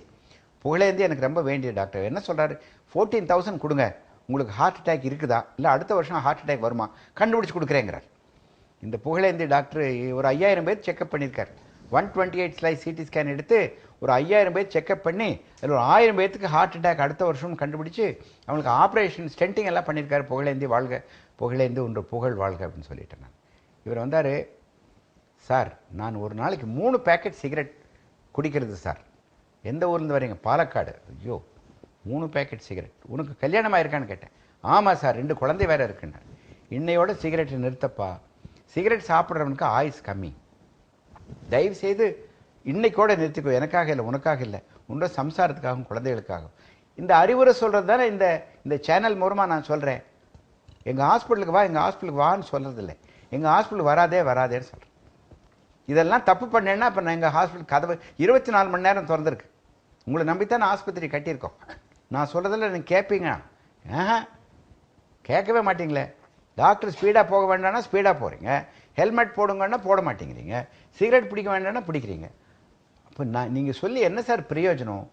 புகழேந்தி எனக்கு ரொம்ப வேண்டிய டாக்டர். என்ன சொல்கிறாரு, 14,000 கொடுங்க, உங்களுக்கு ஹார்ட் அட்டாக் இருக்குதா இல்லை அடுத்த வருஷம் ஹார்ட் அட்டாக் வருமா கண்டுபிடிச்சி கொடுக்குறேங்கிறார். இந்த புகழேந்தி டாக்டர் ஒரு 5,000 பேர் செக்கப் பண்ணியிருக்கார். 128 ஸ்லைஸ் சிடி ஸ்கேன் எடுத்து ஒரு 5,000 பேர் செக்கப் பண்ணி அதில் ஒரு 1000 பேர்த்துக்கு ஹார்ட் அட்டாக் அடுத்த வருஷம் கண்டுபிடிச்சி அவங்களுக்கு ஆப்ரேஷன் ஸ்டென்டிங் எல்லாம் பண்ணியிருக்காரு. புகழேந்தி வாழ்க, புகழேந்தி ஒன்று புகழ் வாழ்க அப்படின்னு சொல்லிட்டேன் நான். இவர் வந்தார், சார் நான் ஒரு நாளைக்கு 3 பேக்கெட் சிகரெட் குடிக்கிறது சார். எந்த ஊர்லேருந்து வரீங்க? பாலக்காடு. ஐயோ 3 பேக்கெட் சிகரெட், உனக்கு கல்யாணம் ஆயிருக்கான்னு கேட்டேன். ஆமாம் சார், 2 குழந்தை வேறு இருக்குன்னார். இன்னையோட சிகரெட்டை நிறுத்தப்பா, சிகரெட் சாப்பிட்றவனுக்கு ஆயுஸ் கம்மி, தயவு செய்து இன்னைக்கோட நிறுத்திக்கோ. எனக்காக இல்லை, உனக்காக இல்லை, உன்னோட சம்சாரத்துக்காகவும் குழந்தைகளுக்காகவும். இந்த அறிவுரை சொல்கிறது தானே இந்த சேனல் மூலமாக நான் சொல்கிறேன். எங்கள் ஹாஸ்பிட்டலுக்கு வா, எங்கள் ஹாஸ்பிட்டலுக்கு வான்னு சொல்கிறதில்லை, எங்கள் ஹாஸ்பிட்டலுக்கு வராதேன்னு சொல்கிறேன். இதெல்லாம் தப்பு பண்ணேன்னா இப்போ நான் எங்கள் ஹாஸ்பிட்டல் கதவு 24 மணி நேரம் திறந்துருக்கு. உங்களை நம்பித்தான் நான் ஆஸ்பத்திரி கட்டியிருக்கோம். நான் சொல்கிறதில்ல நீங்கள் கேட்பீங்க, கேட்கவே மாட்டீங்களே. டாக்டர் ஸ்பீடாக போக வேண்டாம்னா ஸ்பீடாக போகிறீங்க, ஹெல்மெட் போடுங்கன்னா போட மாட்டேங்கிறீங்க, சிகரெட் பிடிக்க வேண்டாம்னா பிடிக்கிறீங்க. அப்போ நீங்கள் சொல்லி என்ன சார் பிரயோஜனம்?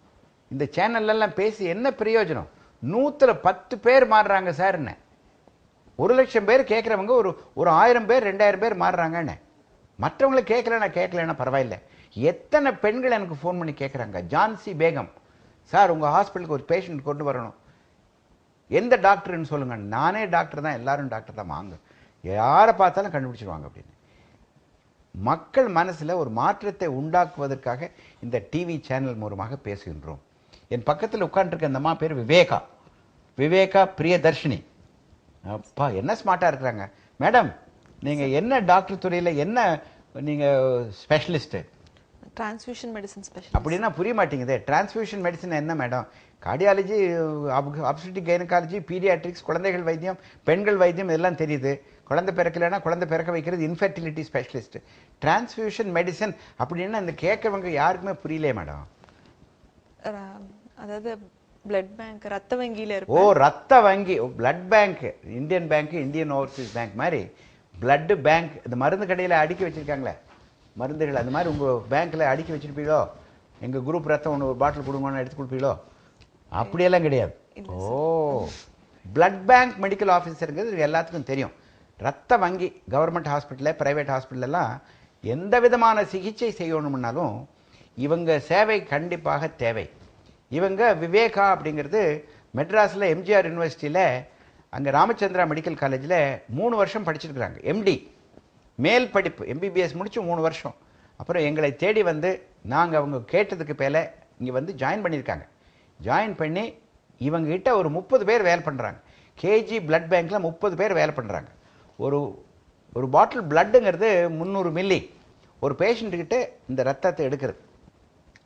இந்த சேனல்லாம் பேசி என்ன பிரயோஜனம்? 110 பேர் மாறுறாங்க சார். என்ன 1,00,000 பேர் கேட்குறவங்க ஒரு 1000 பேர் 2000 பேர் மாறுறாங்கன்னு. மற்றவங்களை கேட்கலன்னா பரவாயில்லை. எத்தனை பெண்கள் எனக்கு ஃபோன் பண்ணி கேட்குறாங்க. ஜான்சி பேகம், சார் உங்கள் ஹாஸ்பிட்டலுக்கு ஒரு பேஷண்ட் கொண்டு வரணும், எந்த டாக்டர்னு சொல்லுங்க. நானே டாக்டர் தான், எல்லாரும் டாக்டர் தான், வாங்க, யாரை பார்த்தாலும் கண்டுபிடிச்சிருவாங்க அப்படின்னு. மக்கள் மனசில் ஒரு மாற்றத்தை உண்டாக்குவதற்காக இந்த டிவி சேனல் மூலமாக பேசுகின்றோம். என் பக்கத்தில் உட்காந்துருக்க அந்த அம்மா பேர் விவேகா பிரியதர்ஷினி. அப்பா என்ன ஸ்மார்ட்டாக இருக்கிறாங்க. மேடம் நீங்கள் என்ன டாக்டர் துறையில் என்ன நீங்கள் ஸ்பெஷலிஸ்ட்டு? Transfusion medicine specialist. அப்படின்னா புரிய மாட்டேங்குது. டிரான்ஸ்ஃபியூஷன் மெடிசன் என்ன மேடம்? கார்டியாலஜி, ஆப்ஸ்டெடிக் கைனகாலஜி, பீடியாட்ரிக்ஸ், குழந்தைகள் வைத்தியம், பெண்கள் வைத்தியம் இதெல்லாம் தெரியுது. குழந்தை பிறக்கலைன்னா குழந்தை பிறக்க வைக்கிறது இன்ஃபெர்டிலிட்டி ஸ்பெஷலிஸ்ட். டிரான்ஸ்ஃபியூஷன் மெடிசன் அப்படின்னா இந்த கேட்கறவங்க யாருக்குமே புரியலையே மேடம். அதாவது பிளட் பேங்க், ரத்த வங்கியில் இருக்கு. ஓ ரத்த வங்கி, blood bank, Indian bank, Indian Overseas bank மாதிரி பிளட் பேங்க். இந்த மருந்து கடையில் அடுக்கி வச்சிருக்காங்களே மருந்துகள், அந்த மாதிரி உங்கள் பேங்க்கில் அடுக்கி வச்சிருப்பீங்களோ? எங்கள் குரூப் ரத்தம் ஒன்று ஒரு பாட்டில் கொடுங்கன்னு எடுத்து கொடுப்பீங்களோ? அப்படியெல்லாம் கிடையாது. ஓ பிளட் பேங்க் மெடிக்கல் ஆஃபீஸருங்கிறது எல்லாத்துக்கும் தெரியும். ரத்த வங்கி கவர்மெண்ட் ஹாஸ்பிட்டலில், ப்ரைவேட் ஹாஸ்பிட்டலெல்லாம் எந்த விதமான சிகிச்சை செய்யணும்னாலும் இவங்க சேவை கண்டிப்பாக தேவை. இவங்க விவேகா அப்படிங்கிறது மெட்ராஸில் எம்ஜிஆர் யூனிவர்சிட்டியில் அங்கே ராமச்சந்திரா மெடிக்கல் காலேஜில் 3 வருஷம் படிச்சிருக்கிறாங்க. எம்டி மேல் படிப்பு, எம்பிபிஎஸ் முடிச்சு 3 வருஷம். அப்புறம் எங்களை தேடி வந்து நாங்கள் அவங்க கேட்டதுக்கு மேலே இங்கே வந்து ஜாயின் பண்ணியிருக்காங்க. ஜாயின் பண்ணி இவங்ககிட்ட ஒரு 30 பேர் வேலை பண்ணுறாங்க. கேஜி பிளட் பேங்க்கில் 30 பேர் வேலை பண்ணுறாங்க. ஒரு பாட்டில் பிளட்டுங்கிறது 300 மில்லி. ஒரு பேஷண்ட்டுக்கிட்ட இந்த ரத்தத்தை எடுக்கிறது,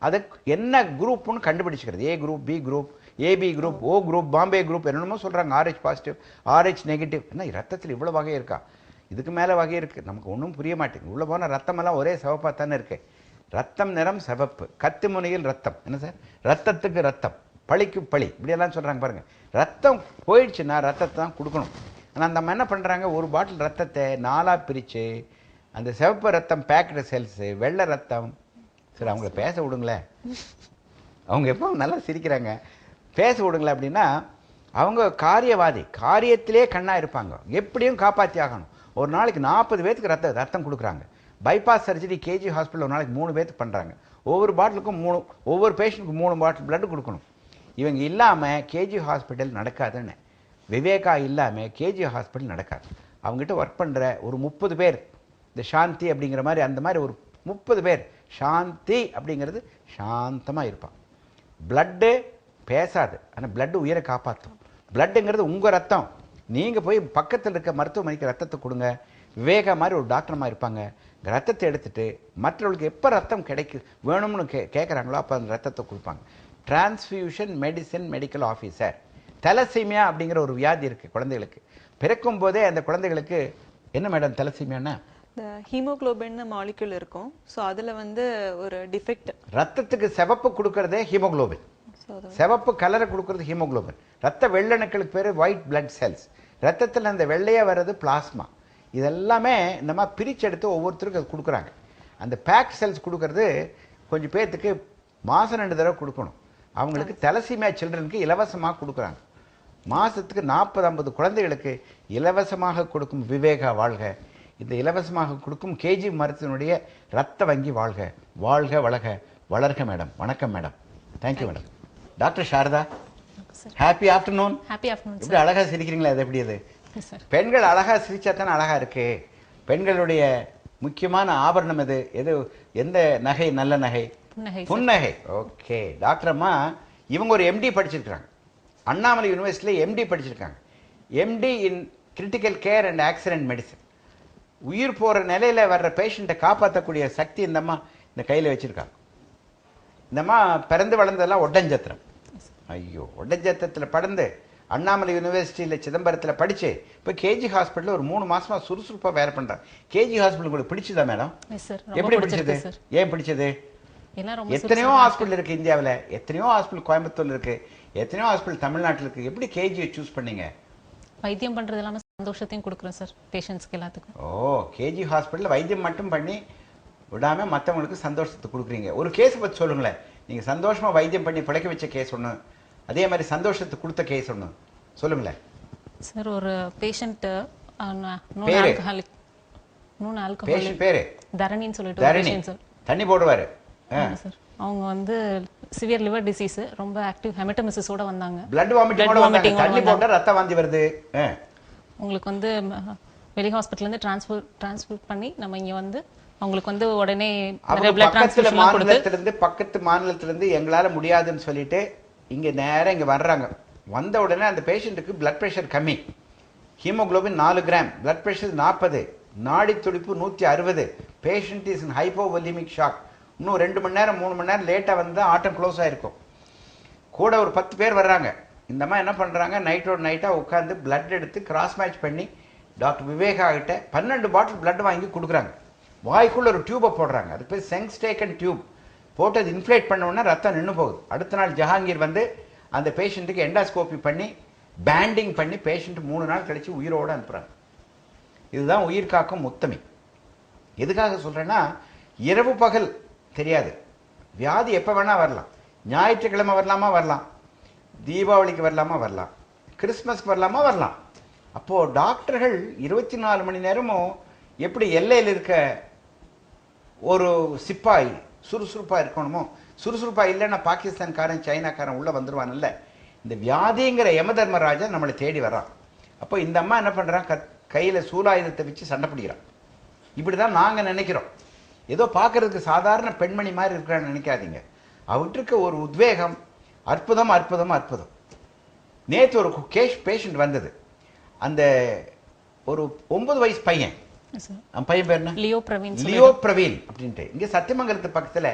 அதுக்கு என்ன குரூப்னு கண்டுபிடிச்சிக்கிறது. A group, B group, AB group, O group, Bombay group, என்னென்னமோ சொல்கிறாங்க. RH positive, RH negative. என்ன ரத்தத்தில் இவ்வளோ வகை இருக்கா? இதுக்கு மேலே வகை இருக்குது. நமக்கு ஒன்றும் புரிய மாட்டேங்குது. உள்ளே போனால் ரத்தமெல்லாம் ஒரே சிவப்பாக தானே இருக்குது. ரத்தம் நிறம் சிவப்பு, கத்து முனையில் ரத்தம். என்ன சார்? ரத்தத்துக்கு ரத்தம், பழிக்கு பழி, இப்படியெல்லாம் சொல்கிறாங்க பாருங்கள். ரத்தம் போயிடுச்சுன்னா ரத்தத்தை தான் கொடுக்கணும். ஆனால் அந்த என்ன பண்ணுறாங்க, ஒரு பாட்டில் ரத்தத்தை 4ஆக பிரித்து அந்த சிவப்பு ரத்தம் பேக்கெட் செல்ஸு, வெள்ளை ரத்தம். சரி அவங்கள பேச விடுங்களேன், அவங்க எப்போ நல்லா சிரிக்கிறாங்க, பேச விடுங்களேன். அப்படின்னா அவங்க காரியவாதி, காரியத்திலே கண்ணா இருப்பாங்க. எப்படியும் காப்பாற்றி ஆகணும். ஒரு நாளைக்கு 40 பேத்துக்கு ரத்தம் கொடுக்குறாங்க. பைபாஸ் சர்ஜரி கேஜி ஹாஸ்பிட்டல் ஒரு நாளைக்கு 3 பேத்துக்கு பண்ணுறாங்க. ஒவ்வொரு பாட்டிலுக்கும் ஒவ்வொரு பேஷண்ட்டுக்கும் 3 பாட்டில் பிளட் கொடுக்கணும். இவங்க இல்லாமல் கேஜி ஹாஸ்பிட்டல் நடக்காதுன்னு. விவேகா இல்லாமல் கேஜி ஹாஸ்பிட்டல் நடக்காது. அவங்ககிட்ட ஒர்க் பண்ணுற ஒரு 30 பேர், இந்த சாந்தி அப்படிங்கிற மாதிரி அந்த மாதிரி ஒரு 30 பேர், சாந்தி அப்படிங்கிறது சாந்தமாக இருப்பான். பிளட்டு பேசாது, ஆனால் பிளட்டு உயிரை காப்பாற்றும். பிளட்டுங்கிறது உங்கள் ரத்தம். நீங்கள் போய் பக்கத்தில் இருக்க மருத்துவமனைக்கு ரத்தத்தை கொடுங்க. விவேகா மாதிரி ஒரு டாக்டர்மா இருப்பாங்க. ரத்தத்தை எடுத்துட்டு மற்றவர்களுக்கு எப்போ ரத்தம் வேணும்னு கேட்குறாங்களோ அப்போ அந்த ரத்தத்தை கொடுப்பாங்க. Transfusion medicine medical officer. Thalassemia அப்படிங்கிற ஒரு வியாதி இருக்குது குழந்தைகளுக்கு. பிறக்கும் போதே அந்த குழந்தைகளுக்கு என்ன மேடம் தலசீமியானா? இந்த ஹீமோகுளோபின் மாலிக்யூல் இருக்கும். ஸோ அதில் வந்து ஒரு டிஃபெக்ட். ரத்தத்துக்கு சிவப்பு கொடுக்கறதே ஹீமோகுளோபின். சிவப்பு கலரை கொடுக்கறது ஹீமோகுளோபின். ரத்த வெள்ளணுக்களுக்கு பேர் ஒயிட் பிளட் செல்ஸ். ரத்தத்தில் அந்த வெள்ளையாக வர்றது பிளாஸ்மா. இதெல்லாமே இந்த மாதிரி பிரிச்செடுத்து ஒவ்வொருத்தருக்கும் அது கொடுக்குறாங்க. அந்த பேக் செல்ஸ் கொடுக்கறது கொஞ்சம் பேர்த்துக்கு மாதம் 2 தடவை கொடுக்கணும். அவங்களுக்கு தலசீமியா சில்ட்ரனுக்கு இலவசமாக கொடுக்குறாங்க. மாதத்துக்கு 40-50 குழந்தைகளுக்கு இலவசமாக கொடுக்கும் விவேகா வாழ்க. இந்த இலவசமாக கொடுக்கும் கேஜி மருத்துவனுடைய ரத்த வங்கி வாழ்க. வாழ்க வளக வளர்க மேடம். வணக்கம் madam. Thank you madam. Doctor Sharada, happy afternoon. Happy afternoon. இப்படி அழகாக சிரிக்கிறீங்களா? அது எப்படி? அது பெண்கள் அழகாக சிரிச்சா தானே அழகாக இருக்கு. பெண்களுடைய முக்கியமான ஆபரணம் எது? எந்த நகை நல்ல நகை? புன்னகை. ஓகே டாக்டர் அம்மா, இவங்க ஒரு எம்டி படிச்சிருக்காங்க. அண்ணாமலை யூனிவர்சிட்டியில் எம்டி படிச்சிருக்காங்க. Empty in critical care and accident medicine. உயிர் போகிற நிலையில் வர்ற பேஷண்ட்டை காப்பாற்றக்கூடிய சக்தி இந்த அம்மா இந்த கையில் வச்சுருக்காங்க. இந்த அம்மா பிறந்து வளர்ந்ததெல்லாம் ஒட்டஞ்சத்திரம். ஐயோ, ஒட்டஞ்சத்திரத்தில் படந்து அண்ணாமலை யூனிவர்சிட்டியில் சிதம்பரத்தில் படித்து இப்போ கேஜி ஹாஸ்பிட்டலில் ஒரு 3 மாதமாக சுறுசுறுப்பாக வேலை பண்ணுறாங்க. கேஜி ஹாஸ்பிட்டல் உங்களுக்கு பிடிச்சதா மேடம்? எப்படி பிடிச்சது? ஏன் பிடிச்சது? எத்தனையோ ஹாஸ்பிட்டல் இருக்குது இந்தியாவில், எத்தனையோ ஹாஸ்பிட்டல் கோயம்புத்தூர்ல இருக்குது, எத்தனையோ ஹாஸ்பிட்டல் தமிழ்நாட்டில் இருக்குது. எப்படி கேஜியை சூஸ் பண்ணீங்க? வைத்தியம் பண்ணுறது எல்லாமே சந்தோஷத்தையும் கொடுக்குறோம் சார் பேஷண்ட்ஸ்க்கு எல்லாத்துக்கும். ஓ, கேஜி ஹாஸ்பிட்டலில் வைத்தியம் மட்டும் பண்ணி விடாமல் மற்றவங்களுக்கு சந்தோஷத்தை கொடுக்குறீங்க. ஒரு கேஸ் பற்றி சொல்லுங்களேன். நீங்கள் சந்தோஷமாக வைத்தியம் பண்ணி பிழைக்க வச்ச கேஸ் ஒன்று, அதே மாதிரி சந்தோஷத்தை கொடுத்த கேஸ் ஒன்று சொல்லுங்களேன் சார். ஒரு பேஷண்ட்டு பேஷண்ட் பேரு தரணின்னு சொல்லிட்டு தரணி தண்ணி போடுவாரு சார். அவங்க வந்து சிவியர் லிவர் டிசீஸ், ரொம்ப ஆக்டிவ் ஹெமட்டோமிசிஸோட வந்தாங்க. பிளட் வாமிட்டிங்கோட வந்தாங்க. தண்ணி போட்டா ரத்த வாந்தி வருது. உங்களுக்கு வந்து வெளி ஹாஸ்பிட்டல்ல இருந்து ட்ரான்ஸ்ஃபர் பண்ணி நம்ம இங்க வந்து அவங்களுக்கு வந்து உடனே பிளட் ட்ரான்ஸ்ஃபியூஷன் கொடுத்து பக்கத்து மாநிலத்திலிருந்து எங்களால முடியாதுன்னு சொல்லிட்டு இங்க நேரா இங்க வர்றாங்க. வந்த உடனே அந்த பேஷண்ட்டுக்கு பிளட் பிரஷர் கம்மி, ஹீமோகுளோபின் 4 கிராம், பிளட் பிரஷர் 40, நாடி துடிப்பு 160. Patient is in hypovolemic shock. இன்னும் 2 மணி நேரம் 3 மணி நேரம் லேட்டாக வந்து ஆட்டம் க்ளோஸ் ஆகிருக்கும். கூட ஒரு 10 பேர் வர்றாங்க. இந்த மாதிரி என்ன பண்ணுறாங்க, நைட்டோட நைட்டாக உட்காந்து பிளட் எடுத்து கிராஸ் மேட்ச் பண்ணி டாக்டர் விவேகா கிட்ட 12 பாட்டில் பிளட் வாங்கி கொடுக்குறாங்க. வாய்க்குள்ள ஒரு டியூபை போடுறாங்க. அதுக்கு பேர் செங்ஸ்டேக்கன் டியூப். போட்டு அது இன்ஃப்ளேட் பண்ணோன்னா ரத்தம் நின்று போகுது. அடுத்த நாள் ஜஹாங்கீர் வந்து அந்த பேஷண்ட்டுக்கு எண்டாஸ்கோபி பண்ணி பேண்டிங் பண்ணி பேஷண்ட் 3 நாள் கழித்து உயிரோடு அனுப்புகிறாங்க. இதுதான் உயிர் காக்கும் முத்தமி. எதுக்காக சொல்கிறேன்னா, இரவு பகல் தெரியாது. வியாதி எப்போ வேணால் வரலாம். ஞாயிற்றுக்கிழமை வரலாம், தீபாவளிக்கு வரலாம், கிறிஸ்மஸ்க்கு வரலாம். அப்போது டாக்டர்கள் 24 மணி நேரமும் எப்படி எல்லையில் இருக்க ஒரு சிப்பாய் சுறுசுறுப்பாக இருக்கணுமோ, சுறுசுறுப்பாக இல்லைன்னா பாகிஸ்தான்காரன் சைனாக்காரன் உள்ளே வந்துடுவான்ல. இந்த வியாதிங்கிற யம தர்மராஜா நம்மளை தேடி வரான். அப்போ இந்த அம்மா என்ன பண்ணுறான், கையில் சூலாயுதத்தை வச்சு சண்டை பிடிக்கிறான். இப்படி தான் நாங்கள் நினைக்கிறோம். ஏதோ பார்க்கறதுக்கு சாதாரண பெண்மணி மாதிரி இருக்கிறான்னு நினைக்காதீங்க. அவர்கிட்ட இருக்க ஒரு உத்வேகம் அற்புதம். நேற்று ஒரு பேஷண்ட் வந்தது. அந்த ஒரு 9 வயசு பையன், பையன் பேர் என்ன, லியோ பிரவீன் அப்படின்ட்டு. இங்கே சத்தியமங்கலத்து பக்கத்தில்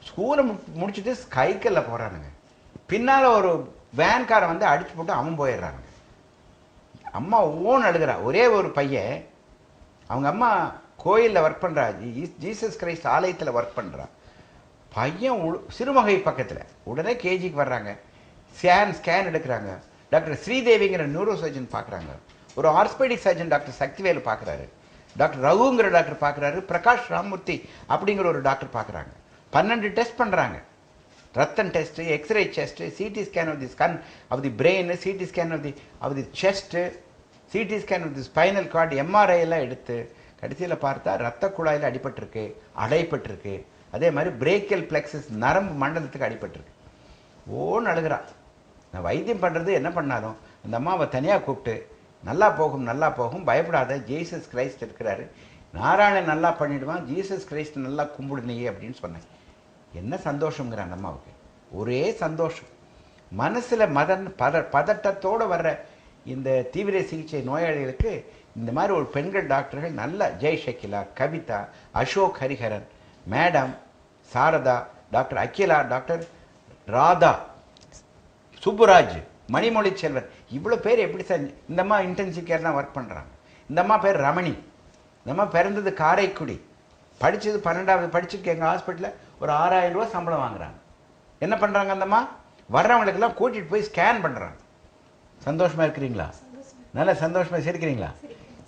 ஸ்கூலை முடிச்சுட்டு சைக்கிளில் போகிறானுங்க. பின்னால் ஒரு வேன்காரன் வந்து அடிச்சு போட்டு அவன் போயிடுறாங்க. அம்மா ஓன் அழுகிறா. ஒரே ஒரு பையன், அவங்க அம்மா கோயிலில் ஒர்க் பண்ணுறா, ஜீசஸ் கிரைஸ்ட் ஆலயத்தில் ஒர்க் பண்ணுறா. பையன் சிறுமகை பக்கத்தில். உடனே கேஜிக்கு வர்றாங்க. ஸ்கேன் எடுக்கிறாங்க. டாக்டர் ஸ்ரீதேவிங்கிற நியூரோ சர்ஜன் பார்க்குறாங்க. ஒரு ஆர்ஸ்பெடிக் சர்ஜன் டாக்டர் சக்திவேலு பார்க்குறாரு. டாக்டர் ரகுங்கிற டாக்டர் பார்க்குறாரு. பிரகாஷ் ராமூர்த்தி அப்படிங்கிற ஒரு டாக்டர் பார்க்குறாங்க. 12 டெஸ்ட் பண்ணுறாங்க. ரத்தம் test, X ray chest, CT scan of the scan of the brain, CT scan of the chest, CT scan of the spinal cord, MRI எல்லாம் எடுத்து கடைசியில் பார்த்தா ரத்த குழாயில் அடிபட்டிருக்கு, அடைப்பட்டிருக்கு. அதே மாதிரி பிரேக்கியல் பிளெக்ஸஸ் நரம்பு மண்டலத்துக்கு அடிபட்டிருக்கு. ஓன்னு அழுகிறான். நான் வைத்தியம் பண்ணுறது என்ன பண்ணாலும் அந்த அம்மாவை தனியாக கூப்பிட்டு நல்லா போகும் நல்லா போகும், பயப்படாத, ஜீசஸ் கிரைஸ்ட் இருக்கிறாரு, நாராயணன் நல்லா பண்ணிடுவான், ஜீசஸ் கிரைஸ்ட் நல்லா கும்பிடுனீங்க அப்படின்னு சொன்னேன். என்ன சந்தோஷங்கிறான் அந்த அம்மாவுக்கு, ஒரே சந்தோஷம். மனசில் பதட்டத்தோடு வர்ற இந்த தீவிர சிகிச்சை நோயாளிகளுக்கு இந்த மாதிரி ஒரு பெண்கள் டாக்டர்கள் நல்ல Jai Shakila, Kavitha, Ashok Hariharan, madam Sharada, doctor Akila, doctor Radha, Subburaj, Manimozhi Selvan, இவ்வளோ பேர் எப்படி சார் இந்த அம்மா இன்டென்சிவ் கேர் தான் ஒர்க் பண்ணுறாங்க. இந்த அம்மா பேர் ரமணி. இந்த அம்மா பிறந்தது காரைக்குடி, படித்தது 12வது படிச்சுட்டு எங்கள் ஹாஸ்பிட்டலில் ஒரு 6000 ரூபா சம்பளம் வாங்குறாங்க. என்ன பண்ணுறாங்க அந்த அம்மா? வர்றவங்களுக்கெல்லாம் கூட்டிகிட்டு போய் ஸ்கேன் பண்ணுறாங்க. சந்தோஷமாக இருக்கிறீங்களா? நல்ல சந்தோஷமாக சிரிக்கிறீங்களா?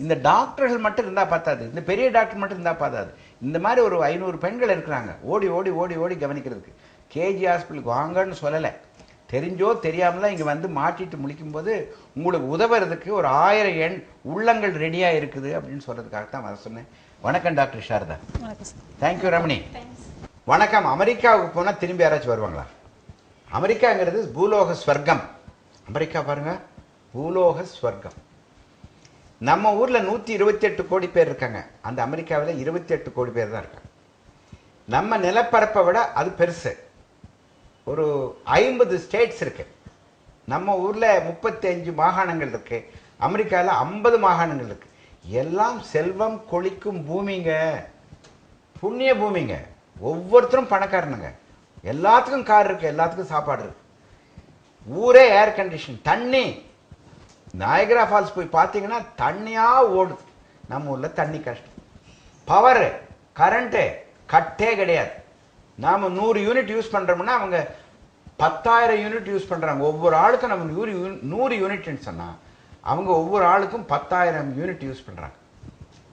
இந்த டாக்டர்கள் மட்டும் இருந்தால் பார்த்தாது, இந்த பெரிய டாக்டர் மட்டும் இருந்தால் பார்த்தாது. இந்த மாதிரி ஒரு 500 பெண்கள் இருக்கிறாங்க ஓடி ஓடி ஓடி ஓடி கவனிக்கிறதுக்கு. கேஜி ஹாஸ்பிட்டலுக்கு வாங்கன்னு சொல்லலை, தெரிஞ்சோ தெரியாமலாம் இங்கே வந்து மாட்டிட்டு முழிக்கும் போது உங்களுக்கு உதவுறதுக்கு ஒரு 1000 உள்ளங்கள் ரெடியாக இருக்குது அப்படின்னு சொல்கிறதுக்காக தான் வர சொன்னேன். வணக்கம் டாக்டர் சாரதா. தேங்க்யூ ரமணி. வணக்கம். அமெரிக்காவுக்கு போனால் திரும்பி யாராச்சும் வருவாங்களா? அமெரிக்காங்கிறது பூலோக ஸ்வர்க்கம். அமெரிக்கா பாருங்க, பூலோக ஸ்வர்க்கம். நம்ம ஊரில் 128 கோடி பேர் இருக்காங்க, அந்த அமெரிக்காவில் 28 கோடி பேர் தான் இருக்காங்க. நம்ம நிலப்பரப்பை விட அது பெருசு. ஒரு 50 ஸ்டேட்ஸ் இருக்கு. நம்ம ஊரில் 35 மாகாணங்கள் இருக்கு, அமெரிக்காவில் 50 மாகாணங்கள் இருக்கு. எல்லாம் செல்வம் கொளிக்கும் பூமிங்க, புண்ணிய பூமிங்க. ஒவ்வொருத்தரும் பணக்காரனுங்க, எல்லாத்துக்கும் கார் இருக்கு, எல்லாத்துக்கும் சாப்பாடு இருக்கு, ஊரே ஏர் கண்டிஷன், தண்ணி. நாயகரா ஃபால்ஸ் போய் பார்த்தீங்கன்னா தண்ணியா ஓடுது. நம்ம ஊரில் தண்ணி கஷ்டம். பவரு, கரண்ட்டு கட்டே கிடையாது. நாம் 100 யூனிட் யூஸ் பண்ணுறோம்னா அவங்க 10,000 யூனிட் யூஸ் பண்ணுறாங்க. ஒவ்வொரு ஆளுக்கும் நம்ம 100 யூனிட்னு சொன்னால் அவங்க ஒவ்வொரு ஆளுக்கும் 10,000 யூனிட் யூஸ் பண்ணுறாங்க.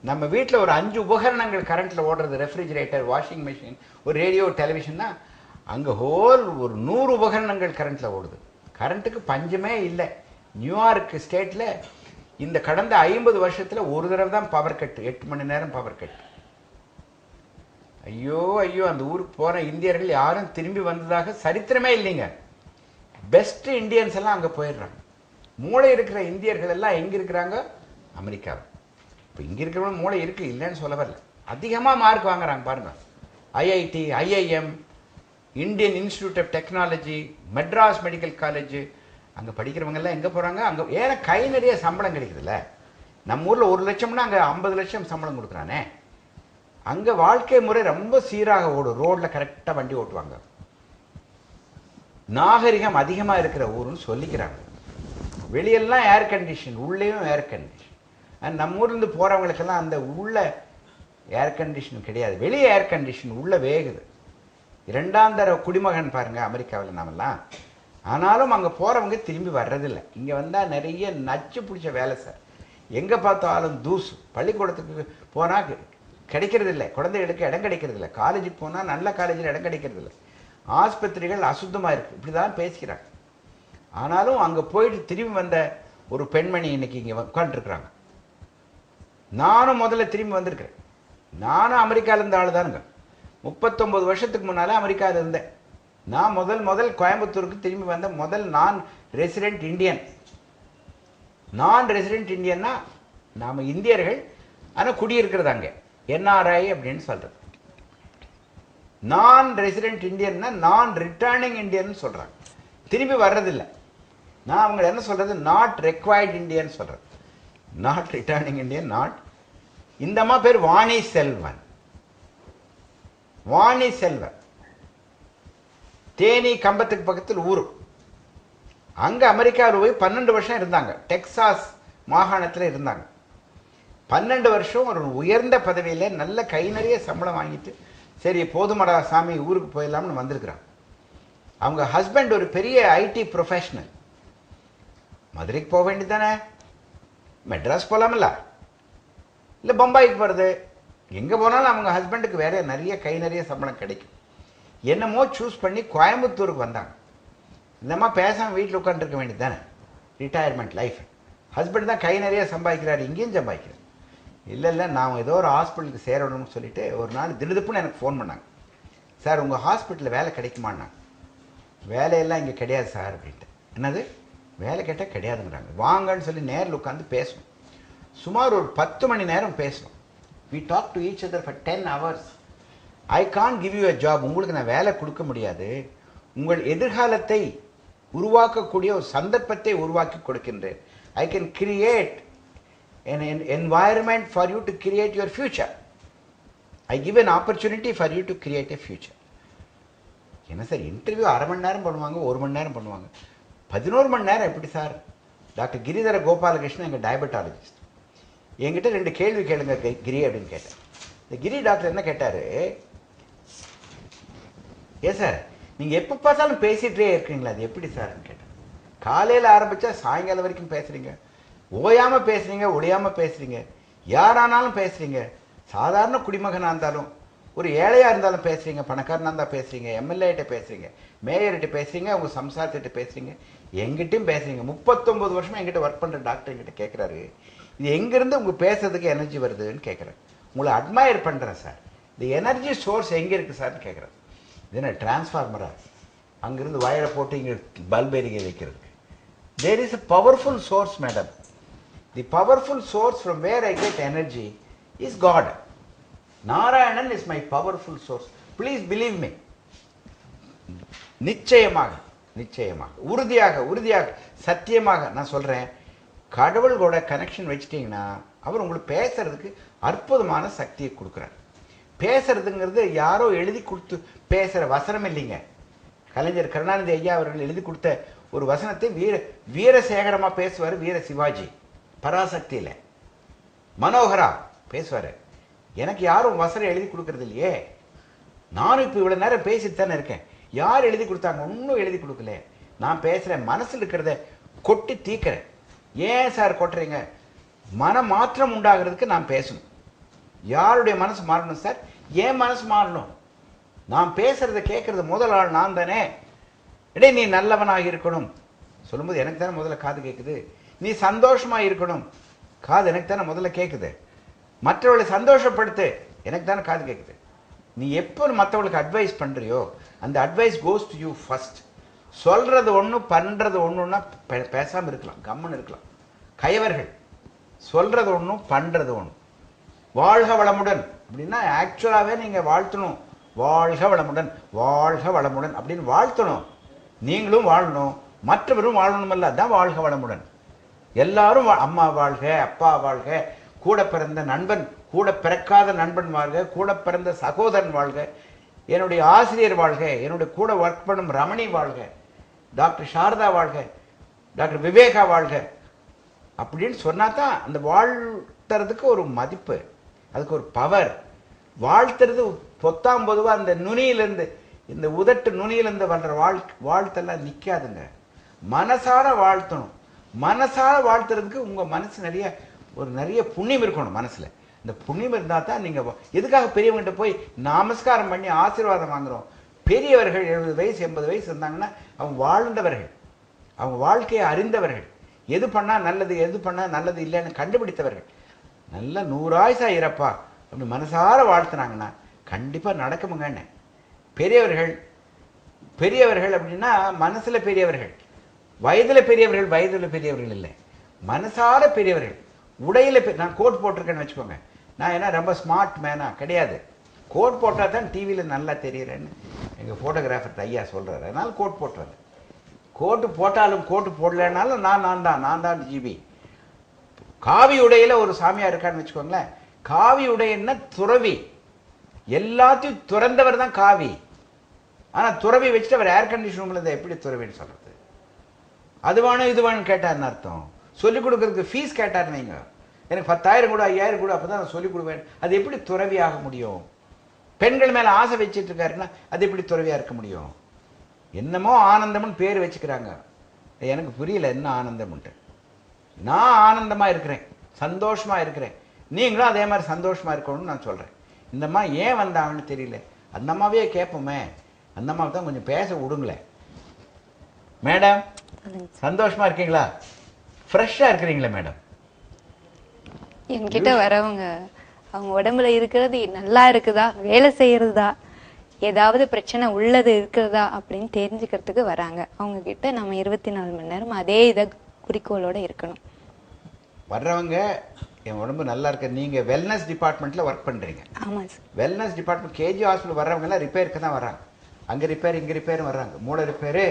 நம்ம வீட்டில் ஒரு 5 உபகரணங்கள் கரண்ட்டில் ஓடுறது, ரெஃப்ரிஜிரேட்டர், வாஷிங் மிஷின், ஒரு ரேடியோ, டெலிவிஷன்னா அங்கே ஹோல் ஒரு 100 உபகரணங்கள் கரண்ட்டில் ஓடுது. கரண்ட்டுக்கு பஞ்சமே இல்லை. நியூயார்க் ஸ்டேட்டில் இந்த கடந்த 50 வருஷத்தில் ஒரு தடவை தான் பவர் கட்டு, 8 மணி நேரம் பவர் கட்டு. ஐயோ ஐயோ, அந்த ஊருக்கு போன இந்தியர்கள் யாரும் திரும்பி வந்ததாக சரித்திரமே இல்லைங்க. பெஸ்ட் இந்தியன்ஸ் எல்லாம் அங்கே போயிடுறாங்க. மூளை இருக்கிற இந்தியர்கள் எல்லாம் எங்கே இருக்கிறாங்க? அமெரிக்காவில். இப்போ இங்கே இருக்கிறவங்க மூளை இருக்கு, இல்லைன்னு சொல்ல வரல, அதிகமாக மார்க் வாங்குறாங்க பாருங்க. IIT, IIM, Indian Institute of Technology, Madras medical college, அங்கே படிக்கிறவங்க எல்லாம் எங்கே போகிறாங்க? அங்கே ஏன்னா கை நிறைய சம்பளம் கிடைக்குதுல்ல. நம்ம ஊரில் 1 லட்சம்னா அங்கே 50 லட்சம் சம்பளம் கொடுக்குறானே. அங்கே வாழ்க்கை முறை ரொம்ப சீராக ஓடும், ரோடில் கரெக்டாக வண்டி ஓட்டுவாங்க. நாகரிகம் அதிகமாக இருக்கிற ஊருன்னு சொல்லிக்கிறாங்க. வெளியெல்லாம் ஏர் கண்டிஷன், உள்ளேயும் ஏர் கண்டிஷன். நம்ம ஊர்லேருந்து போகிறவங்களுக்கெல்லாம் அந்த உள்ள ஏர் கண்டிஷன் கிடையாது, வெளியே ஏர் கண்டிஷன், உள்ள வேகுது. 2ஆம் தர குடிமகன் பாருங்க அமெரிக்காவில் நாமெல்லாம். ஆனாலும் அங்கே போகிறவங்க திரும்பி வர்றதில்லை. இங்கே வந்தால் நிறைய நச்சு பிடிச்ச வேலை சார். எங்கே பார்த்தாலும் தூசு. பள்ளிக்கூடத்துக்கு போனால் கிடைக்கிறது இல்லை, குழந்தைகளுக்கு இடம் கிடைக்கிறது இல்லை. காலேஜுக்கு போனால் நல்ல காலேஜில் இடம் கிடைக்கிறது இல்லை. ஆஸ்பத்திரிகள் அசுத்தமாக இருக்குது. இப்படி தான் பேசிக்கிறாங்க. ஆனாலும் அங்கே போயிட்டு திரும்பி வந்த ஒரு பெண்மணி இன்னைக்கு இங்கே உட்காந்துருக்குறாங்க. நானும் முதல்ல திரும்பி வந்திருக்கிறேன். நானும் அமெரிக்காவில் இருந்த ஆள் தானுங்க. 39 வருஷத்துக்கு முன்னால் அமெரிக்காவில் இருந்தேன். நான் முதல் கோயம்புத்தூருக்கு திரும்பி வந்த முதல் நான் ரெசிடென்ட் இந்தியன். நான் ரெசிடென்ட் இந்தியன்னா நாம் இந்தியர்கள், ஆனால் குடியிருக்கிறது அங்கே என்ஆர்ஐ அப்படின்னு சொல்கிறது. நான் ரெசிடென்ட் இந்தியன்னா நான் ரிட்டர்னிங் இந்தியன் சொல்கிறாங்க, திரும்பி வர்றதில்லை. நான் அவங்க என்ன சொல்கிறது? நாட் ரெக்வயர்ட் இந்தியன் சொல்கிறேன், நாட் ரிட்டர்னிங் இந்தியன். நாட். இந்த அம்மா பேர் வாணி செல்வன். வாணி செல்வன் தேனி கம்பத்துக்கு பக்கத்தில் ஊரு. அங்கே அமெரிக்காவில் போய் 12 வருஷம் இருந்தாங்க. டெக்சாஸ் மாகாணத்தில் இருந்தாங்க. 12 வருஷம் ஒரு உயர்ந்த பதவியில் நல்ல கை நிறைய சம்பளம் வாங்கிட்டு சரி போதுமடா சாமி ஊருக்கு போயிடலாம்னு வந்திருக்கிறாங்க. அவங்க ஹஸ்பண்ட் ஒரு பெரிய ஐடி ப்ரொஃபஷனல். மதுரைக்கு போக வேண்டியது தானே, மெட்ராஸ் போகலாமில்ல, இல்லை பம்பாய்க்கு போகிறது, எங்கே போனாலும் அவங்க ஹஸ்பண்டுக்கு வேற நிறைய கை நிறைய சம்பளம் கிடைக்கும். என்னமோ சூஸ் பண்ணி கோயம்புத்தூருக்கு வந்தாங்க. இந்தம்மா பேசாமல் வீட்டில் உட்காந்துருக்க வேண்டியது தானே, ரிட்டையர்மெண்ட் லைஃப். ஹஸ்பண்ட் தான் கை நிறைய சம்பாதிக்கிறாரு, இங்கேயும் சம்பாதிக்கிறார். இல்லை நான் ஏதோ ஒரு ஹாஸ்பிட்டலுக்கு சேரணும்னு சொல்லிட்டு ஒரு நாள் திடுதுப்புன்னு எனக்கு ஃபோன் பண்ணாங்க. சார் உங்கள் ஹாஸ்பிட்டலில் வேலை கிடைக்குமான்னாங்க. வேலையெல்லாம் இங்கே கிடையாது சார் அப்படின்ட்டு. என்னது வேலை கேட்டால் கிடையாதுங்கிறாங்க. வாங்கன்னு சொல்லி நேரில் உட்காந்து பேசணும். சுமார் ஒரு 10 மணி நேரம் பேசணும். we talk to each other for 10 hours. I can't give you a job. உங்களுக்கு நான் வேலை கொடுக்க முடியாது. உங்கள் எதிர்காலத்தை உருவாக்கக்கூடிய ஒரு சந்தர்ப்பத்தை உருவாக்கி கொடுக்கின்றேன். I can create an environment for you to create your future. I give an opportunity for you to create a future. என்ன சார் இன்டர்வியூ 1/2 மணி நேரம் பண்ணுவாங்க, 1 மணி நேரம் பண்ணுவாங்க, 11 மணி நேரம் எப்படி சார்? டாக்டர் கிரிதர கோபாலகிருஷ்ணன் எங்கள் டயபெட்டாலஜிஸ்ட். என்கிட்ட 2 கேள்வி கேளுங்க கிரி அப்படின்னு கேட்டேன். இந்த கிரி டாக்டர் என்ன கேட்டார், சார் நீங்கள் எப்போ பார்த்தாலும் பேசிகிட்டே இருக்கீங்களா, அது எப்படி சார்ன்னு கேட்டேன். காலையில் ஆரம்பித்தா சாயங்காலம் வரைக்கும் பேசுகிறீங்க, ஓயாமல் பேசுகிறீங்க, ஒழியாமல் பேசுகிறீங்க, யாரானாலும் பேசுகிறீங்க. சாதாரண குடிமகனாக இருந்தாலும், ஒரு ஏழையாக இருந்தாலும் பேசுகிறீங்க, பணக்காரனாக இருந்தால் பேசுகிறீங்க, எம்எல்ஏகிட்ட பேசுகிறீங்க, மேயர்கிட்ட பேசுகிறீங்க, உங்கள் சம்சாரத்திட்ட பேசுகிறீங்க, எங்கிட்டையும் பேசுகிறீங்க. 39 வருஷமாக எங்கிட்ட ஒர்க் பண்ணுற டாக்டர் எங்கிட்ட கேட்குறாரு, இது எங்கேருந்து உங்கள் பேசுறதுக்கு எனர்ஜி வருதுன்னு கேட்குறேன். உங்களை அட்மையர் பண்ணுறேன் சார், இந்த எனர்ஜி சோர்ஸ் எங்கே இருக்குது சார்னு கேட்குறேன். இது என்ன டிரான்ஸ்ஃபார்மரா, அங்கேருந்து வயரை போட்டு இங்கே பல்ப் எரிக்க வைக்கிறதுக்கு? There is a powerful source, madam. The powerful source from where I get energy is God. Narayanan is my powerful source. Please believe me. நிச்சயமாக நிச்சயமாக உறுதியாக சத்தியமாக நான் சொல்கிறேன், கடவுளோட கனெக்ஷன் வச்சிட்டிங்கன்னா அவர் உங்களுக்கு பேசுறதுக்கு அற்புதமான சக்தியை கொடுக்குறார். பேசுறதுங்கிறது யாரோ எழுதி கொடுத்து பேசுகிற வசனம் இல்லைங்க. கலைஞர் கருணாநிதி ஐயா அவர்கள் எழுதி கொடுத்த ஒரு வசனத்தை வீரசேகரமாக பேசுவார். வீர சிவாஜி பராசக்தியில் மனோகரா பேசுவார். எனக்கு யாரும் வசனம் எழுதி கொடுக்கறது இல்லையே, நானும் இப்போ இவ்வளோ நேரம் பேசிட்டு தானே இருக்கேன். யார் எழுதி கொடுத்தாங்க? ஒன்றும் எழுதி கொடுக்கல. நான் பேசுகிறேன், மனசில் இருக்கிறத கொட்டி தீக்கிறேன். ஏன் சார் கொட்டுறீங்க? மன மாற்றம் உண்டாகிறதுக்கு நான் பேசணும். யாருடைய மனசு மாறணும் சார்? ஏன் மனசு மாறணும்? நான் பேசுறதை கேட்கறது முதல் ஆள் நான் தானே. இடையே நீ நல்லவனாக இருக்கணும் சொல்லும்போது எனக்கு தானே முதல்ல காது கேட்குது. நீ சந்தோஷமாக இருக்கணும், காது எனக்கு தானே முதல்ல கேட்குது. மற்றவர்களை சந்தோஷப்படுத்து, எனக்கு தானே காது கேட்குது. நீ எப்போ மற்றவங்களுக்கு அட்வைஸ் பண்ணுறியோ அந்த advice goes to you first. சொல்கிறது ஒன்று பண்ணுறது ஒன்றுன்னா பேசாமல் இருக்கலாம், கம்மன் இருக்கலாம். கயவர்கள் சொல்கிறது ஒன்றும் பண்ணுறது ஒன்று. வாழ்க வளமுடன் அப்படின்னா ஆக்சுவலாகவே நீங்கள் வாழ்த்தணும். வாழ்க வளமுடன், வாழ்க வளமுடன் அப்படின்னு வாழ்த்தணும். நீங்களும் வாழணும், மற்றவரும் வாழணுமல்ல, அதுதான் வாழ்க வளமுடன். எல்லாரும் அம்மா வாழ்க, அப்பா வாழ்க, கூட பிறந்த நண்பன், கூட பிறக்காத நண்பன் வாழ்க, கூட பிறந்த சகோதரன் வாழ்க, என்னுடைய ஆசிரியர் வாழ்க, என்னுடைய கூட ஒர்க் பண்ணும் ரமணி வாழ்க, டாக்டர் சாரதா வாழ்க, டாக்டர் விவேகா வாழ்க அப்படின்னு சொன்னா தான் அந்த வாழ்த்துறதுக்கு ஒரு மதிப்பு, அதுக்கு ஒரு பவர். வாழ்த்துறது பொத்தாம் பொதுவாக அந்த நுனியிலேருந்து, இந்த உதட்டு நுனியிலேருந்து வர்ற வாழ்த்தெல்லாம் நிற்காதுங்க. மனசார வாழ்த்தணும். மனசார வாழ்த்துறதுக்கு உங்கள் மனசு நிறைய புண்ணியம் இருக்கணும் மனசில். இந்த புண்ணியம் இருந்தால் தான் நீங்கள் எதுக்காக பெரியவங்ககிட்ட போய் நமஸ்காரம் பண்ணி ஆசீர்வாதம் வாங்குகிறோம்? பெரியவர்கள் 70 வயசு 80 வயசு இருந்தாங்கன்னா அவங்க வாழ்ந்தவர்கள், அவங்க வாழ்க்கையை அறிந்தவர்கள், எது பண்ணால் நல்லது எது பண்ணால் நல்லது இல்லைன்னு கண்டுபிடித்தவர்கள். நல்லா 100 ஆயுசா இறப்பா அப்படி மனசார வாழ்த்துனாங்கன்னா கண்டிப்பாக நடக்குமுங்கன்னு. பெரியவர்கள் அப்படின்னா மனசில் பெரியவர்கள், வயதில் பெரியவர்கள் இல்லை, மனசார பெரியவர்கள். உடையில் நான் கோட் போட்டிருக்கேன்னு வச்சுக்கோங்க, நான் என்ன ரொம்ப ஸ்மார்ட் மேனா கிடையாது. கோட் போட்டால் தான் டிவியில் நல்லா தெரியுறேன்னு எங்கள் ஃபோட்டோகிராஃபர் ஐயா சொல்கிறார். அதனால் கோட் போட்டுறது. கோட்டு போட்டாலும் கோட்டு போடலைன்னாலும் நான் தான் ஜிபி. காவி உடையில் ஒரு சாமியார் இருக்கான்னு வச்சுக்கோங்களேன். காவி உடைன்னா துறவி, எல்லாத்தையும் துறந்தவர் தான் காவி. ஆனால் துறவி வச்சுட்டு அவர் ஏர் கண்டிஷன் ரூமில் இருந்தால் எப்படி துறவின்னு சொல்கிறது? அது வேணும் இது வேணும்னு கேட்டார்னு அர்த்தம். சொல்லிக் கொடுக்கறதுக்கு ஃபீஸ் கேட்டார், நீங்கள் எனக்கு 10,000 கூட 5,000 கூட அப்போ தான் நான் சொல்லிக் கொடுவேன். அது எப்படி துறவியாக முடியும்? பெண்கள் மேலே ஆசை வச்சுட்டு இருக்காருன்னா அது எப்படி துறவியாக இருக்க முடியும்? என்னமோ ஆனந்தம்னு பேர் வச்சுக்கிறாங்க. எனக்கு புரியல என்ன ஆனந்தம்ன்ட்டு. நான் ஆனந்தமாக இருக்கிறேன், சந்தோஷமாக இருக்கிறேன். நீங்களும் அதே மாதிரி சந்தோஷமாக இருக்கணும்னு நான் சொல்கிறேன். இந்த அம்மா ஏன் வந்தாங்கன்னு தெரியல. அந்த அம்மாவே கேட்போமே, அந்த அம்மாவை தான் கொஞ்சம் பேச விடுங்களேன். மேடம் சந்தோஷமா இருக்கீங்களா? ஃப்ரெஷ்ஷா இருக்கிறீங்களா மேடம்? என்கிட்ட வரவங்க அவங்க உடம்புல இருக்கிறது நல்லா இருக்குதா, வேலை செய்யறதா, ஏதாவது பிரச்சனை உள்ளது இருக்கிறதா அப்படின்னு தெரிஞ்சுக்கிறதுக்கு வராங்க. அவங்க கிட்ட நம்ம 24 மணி நேரம் அதே இதை குறிக்கோளோட இருக்கணும். வர்றவங்க என் உடம்பு நல்லா இருக்கு. நீங்க வெல்னஸ் டிபார்ட்மெண்ட்ல ஒர்க் பண்றீங்க. ஆமா sir. Wellness department KG hospital வர்றவங்க எல்லாம் ரிப்பேருக்கு தான் வர்றாங்க. அங்க ரிப்பேர் இங்க ரிப்பேர் வர்றாங்க. மூளை repair,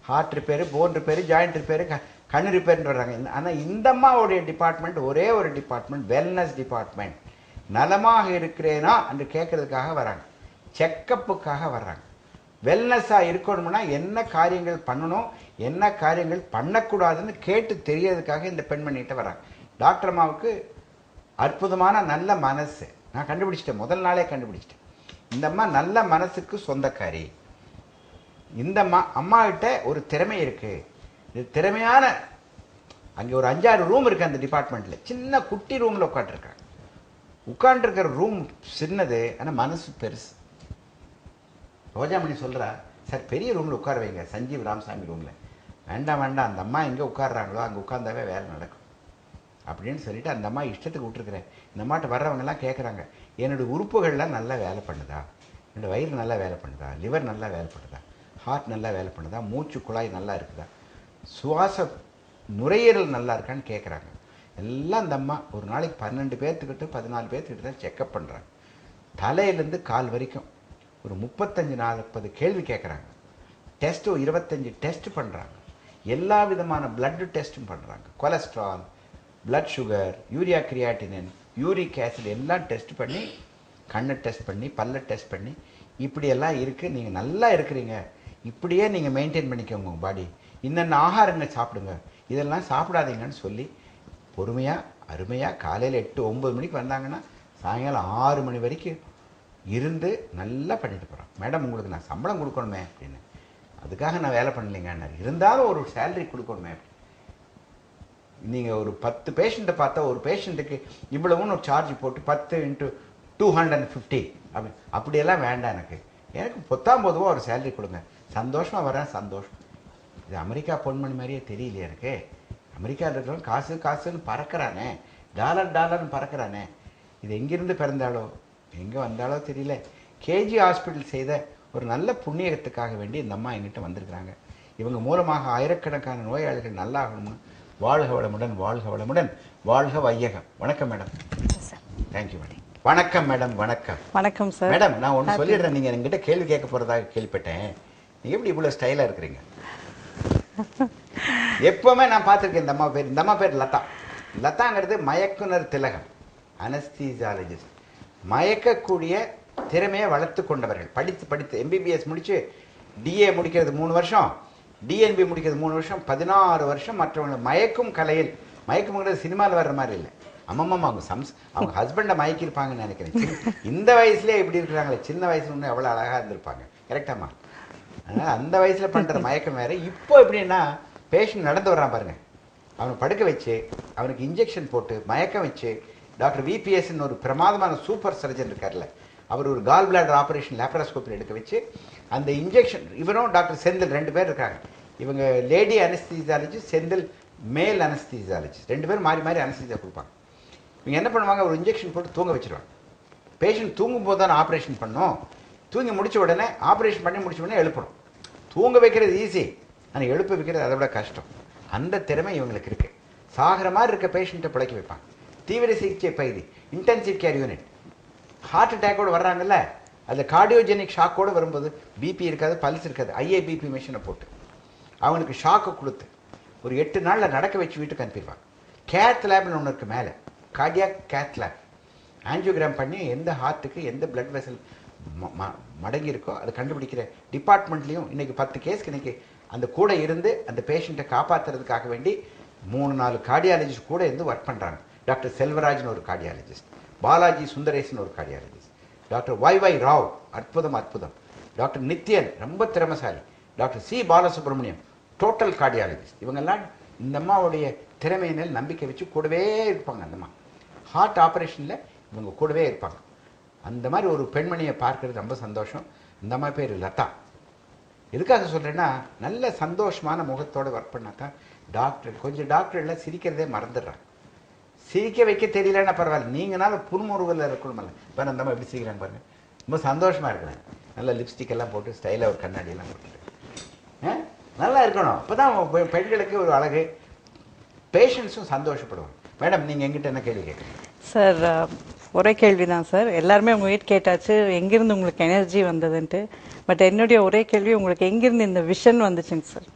heart repair, phone repair, joint repair, கண்ணு ரிப்பேர்னு வர்றாங்க. ஆனா இந்த அம்மாவுடைய டிபார்ட்மெண்ட் ஒரே ஒரு டிபார்ட்மெண்ட், வெல்னஸ் டிபார்ட்மெண்ட். நலமாக இருக்கிறேனா என்று கேட்கறதுக்காக வராங்க, செக்கப்புக்காக வர்றாங்க. வெல்னஸா இருக்கணும்னா என்ன காரியங்கள் பண்ணணும், என்ன காரியங்கள் பண்ணக்கூடாதுன்னு கேட்டு தெரியறதுக்காக இந்த பெண்மணிகிட்ட வராங்க. டாக்டர் அம்மாவுக்கு அற்புதமான நல்ல மனசு. நான் கண்டுபிடிச்சிட்டேன், முதல் நாளே கண்டுபிடிச்சிட்டேன். இந்த அம்மா நல்ல மனசுக்கு சொந்தக்காரி. இந்த அம்மா கிட்ட ஒரு திறமை இருக்கு. இது திறமையான, அங்கே ஒரு 5-6 ரூம் இருக்கு அந்த டிபார்ட்மெண்ட்ல. சின்ன குட்டி ரூம்ல உட்காந்துருக்காங்க. உட்காந்துருக்கிற ரூம் சின்னது, ஆனால் மனசு பெருசு. ரோஜாமணி சொல்றா, சார் பெரிய ரூம்ல உட்கார வைங்க, சஞ்சீவ் ராமசாமி ரூம்ல. வேண்டாம் வேண்டாம், அந்த அம்மா எங்கே உட்காடுறாங்களோ அங்கே உட்கார்ந்தாவே வேலை நடக்கும் அப்படின்னு சொல்லிட்டு அந்த அம்மா இஷ்டத்துக்கு விட்டுருக்குறேன். இந்த அம்மாட்ட வர்றவங்கெல்லாம் கேட்குறாங்க, என்னோட உறுப்புகள்லாம் நல்லா வேலை பண்ணுதா, என்னோட வயிறு நல்லா வேலை பண்ணுதா, லிவர் நல்லா வேலை பண்ணுதா, ஹார்ட் நல்லா வேலை பண்ணுதா, மூச்சு குழாய் நல்லா இருக்குதா, சுவாச நுரையீரல் நல்லா இருக்கான்னு கேட்குறாங்க. எல்லாம் அந்த அம்மா ஒரு நாளைக்கு 12 பேர்த்துக்கிட்ட 14 பேர்த்துக்கிட்ட தான் செக்கப் பண்ணுறாங்க. தலையிலேருந்து கால் வரைக்கும் ஒரு 35-40 கேள்வி கேட்குறாங்க. டெஸ்ட்டு 25 டெஸ்ட் பண்ணுறாங்க. எல்லா விதமான பிளட் டெஸ்ட்டும் பண்ணுறாங்க. Cholesterol, blood sugar, urea creatinine, uric acid எல்லாம் டெஸ்ட் பண்ணி, கண்ணை டெஸ்ட் பண்ணி, பல்லை டெஸ்ட் பண்ணி, இப்படியெல்லாம் இருக்குது, நீங்கள் நல்லா இருக்கிறீங்க, இப்படியே நீங்கள் மெயின்டைன் பண்ணிக்கோங்க உங்கள் பாடி, இன்னென்ன ஆகாரங்கள் சாப்பிடுங்க, இதெல்லாம் சாப்பிடாதீங்கன்னு சொல்லி பொறுமையாக அருமையாக காலையில் 8-9 மணிக்கு வந்தாங்கன்னா சாயங்காலம் 6 மணி வரைக்கும் இருந்து நல்லா பண்ணிட்டு போகிறோம். மேடம் உங்களுக்கு நான் சம்பளம் கொடுக்கணுமே அப்படின்னு. அதுக்காக நான் வேலை பண்ணலைங்க, இருந்தாலும் ஒரு சேலரி கொடுக்கணுமே அப்படி. நீங்கள் ஒரு 10 பேஷண்ட்டை பார்த்தா ஒரு பேஷண்ட்டுக்கு இவ்வளவுன்னு ஒரு சார்ஜ் போட்டு 10 × 250 அப்படியெல்லாம் வேண்டாம். எனக்கு 19 ரூபா ஒரு சேலரி கொடுங்க, சந்தோஷமாக வரேன். சந்தோஷம். இது அமெரிக்கா பொன்மணி மாதிரியே தெரியலையே எனக்கு. அமெரிக்காவில் இருக்கிறவங்க காசு காசுன்னு பறக்கிறானே, டாலர்னு பறக்கிறானே. இது எங்கிருந்து பிறந்தாலோ எங்கே வந்தாலோ தெரியல. கேஜி ஹாஸ்பிட்டல் செய்த ஒரு நல்ல புண்ணியத்துக்காக வேண்டி இந்த அம்மா எங்கிட்ட வந்திருக்கிறாங்க. இவங்க மூலமாக ஆயிரக்கணக்கான நோயாளிகள் நல்லாகணும்னு வாழ்க வளமுடன், வாழ்க வளமுடன், வாழ்க வையகம். வணக்கம் மேடம். Thank you madam. வணக்கம் மேடம். வணக்கம். வணக்கம் சார். மேடம் நான் ஒன்று சொல்லிடுறேன், நீங்கள் என்கிட்ட கேள்வி கேட்க போகிறதாக கேள்விப்பட்டேன். நீங்கள் எப்படி இவ்வளோ ஸ்டைலாக இருக்கிறீங்க? எப்பவுமே நான் பார்த்துருக்கேன் இந்த அம்மா பேர் லதா. லதாங்கிறது மயக்குனர் திலகம், அனஸ்தீசியாலஜிஸ்ட். மயக்கக்கூடிய திறமையை வளர்த்து கொண்டவர்கள். படித்து எம்பிபிஎஸ் முடிச்சு டிஏ முடிக்கிறது 3 வருஷம், டிஎன்பி முடிக்கிறது 3 வருஷம், 16 வருஷம் மற்றவங்களை மயக்கும் கலையில். மயக்கம்ங்கிறது சினிமாவில் வர்ற மாதிரி இல்லை. அம்மம்மா அவங்க ஹஸ்பண்டை மயக்கியிருப்பாங்கன்னு நினைக்கிறேன். இந்த வயசுலேயே இப்படி இருக்கிறாங்களே, சின்ன வயசுல இன்னும் எவ்வளோ அழகாக இருந்திருப்பாங்க. கரெக்டாமா? அதனால் அந்த வயசில் பண்ணுற மயக்கம் வேறு. இப்போ எப்படின்னா பேஷண்ட் நடந்து வர்றான் பாருங்க, அவனை படுக்க வச்சு அவனுக்கு இன்ஜெக்ஷன் போட்டு மயக்கம் வச்சு, டாக்டர் விபிஎஸ்ன்னு ஒரு பிரமாதமான சூப்பர் சர்ஜன் இருக்கார்ல, அவர் ஒரு கால் பிளாடர் ஆப்ரேஷன் லேப்ராஸ்கோப்பில் எடுக்க வச்சு அந்த இன்ஜெக்ஷன், இவரும் டாக்டர் செந்தில் 2 பேர் இருக்காங்க. இவங்க லேடி அனஸ்தீசியாலஜிஸ்ட், செந்தில் மேல் அனஸ்தீசியாலஜிஸ்ட். 2 பேரும் மாறி மாறி அனஸ்தீசியா கொடுப்பாங்க. இவங்க என்ன பண்ணுவாங்க, ஒரு இன்ஜெக்ஷன் போட்டு தூங்க வச்சுருவாங்க. பேஷண்ட் தூங்கும் போது தான் ஆப்ரேஷன் பண்ணோம். தூங்கி முடிச்ச உடனே ஆப்ரேஷன் பண்ணி முடிச்ச உடனே எழுப்பணும். தூங்க வைக்கிறது ஈஸி, ஆனால் எழுப்ப வைக்கிறது அதை விட கஷ்டம். அந்த திறமை இவங்களுக்கு இருக்கு. சாகிற மாதிரி இருக்க பேஷண்ட்டை பிழைக்க வைப்பாங்க. தீவிர சிகிச்சை பகுதி, இன்டென்சிவ் கேர் யூனிட். ஹார்ட் அட்டாக்கோடு வர்றாங்கல்ல, அதில் கார்டியோஜெனிக் ஷாக்கோடு வரும்போது பிபி இருக்காது, பல்ஸ் இருக்காது, ஐஏபிபி மிஷினை போட்டு அவங்களுக்கு ஷாக்கை கொடுத்து ஒரு 8 நாளில் நடக்க வச்சு வீட்டுக்கு அனுப்பிடுவாங்க. கேத் லேப்னு ஒன்று இருக்குது மேலே, கார்டியாக் கேத் லேப். ஆன்ஜியோகிராம் பண்ணி எந்த ஹார்ட்டுக்கு எந்த பிளட் வெசல் மடங்கி இருக்கோ அதை கண்டுபிடிக்கிற டிபார்ட்மெண்ட்லேயும் இன்றைக்கி 10 கேஸ்க்கு இன்றைக்கி அந்த கூட இருந்து அந்த பேஷண்ட்டை காப்பாற்றுறதுக்காக வேண்டி 3-4 கார்டியாலஜிஸ்ட் கூட இருந்து ஒர்க் பண்ணுறாங்க. டாக்டர் செல்வராஜ்னு ஒரு கார்டியாலஜிஸ்ட், பாலாஜி சுந்தரேசன் ஒரு கார்டியாலஜிஸ்ட், டாக்டர் YY ராவ் அற்புதம், டாக்டர் நித்யன் ரொம்ப திறமைசாலி, doctor C Balasubramaniam total cardiologist. இவங்கெல்லாம் இந்த அம்மாவுடைய திறமையினால் நம்பிக்கை வச்சு கூடவே இருப்பாங்க. அந்த அம்மா ஹார்ட் ஆப்ரேஷனில் இவங்க கூடவே இருப்பாங்க. அந்த மாதிரி ஒரு பெண்மணியை பார்க்கறது ரொம்ப சந்தோஷம். இந்த அம்மா பேர் லதா. எதுக்காக சொல்கிறேன்னா நல்ல சந்தோஷமான முகத்தோடு ஒர்க் பண்ணால் தான் டாக்டர் கொஞ்சம் டாக்டர்லாம் சிரிக்கிறதே மறந்துடுறாங்க. சிரிக்க வைக்க தெரியலன்னா பரவாயில்ல, நீங்கனால புன்முறுவலில் இருக்கணுமில்ல. இப்போ நம்ம எப்படி சிரிக்கிறாங்க பாருங்கள், ரொம்ப சந்தோஷமாக இருக்கிறேன். நல்ல லிப்ஸ்டிக் எல்லாம் போட்டு ஸ்டைலாக ஒரு கண்ணாடியெல்லாம் போட்டுட்டு நல்லா இருக்கணும். அப்போ தான் பெண்களுக்கு ஒரு அழகு, பேஷண்ட்ஸும் சந்தோஷப்படுவாங்க. மேடம் நீங்கள் எங்கிட்ட என்ன கேள்வி கேட்குறீங்க? சார் ஒரே கேள்வி தான் சார். எல்லாருமே உங்ககிட்ட கேட்டாச்சு எங்கிருந்து உங்களுக்கு எனர்ஜி வந்ததுன்ட்டு. பட் என்னுடைய ஒரே கேள்வி, உங்களுக்கு எங்கிருந்து இந்த விஷன் வந்துச்சுங்க sir?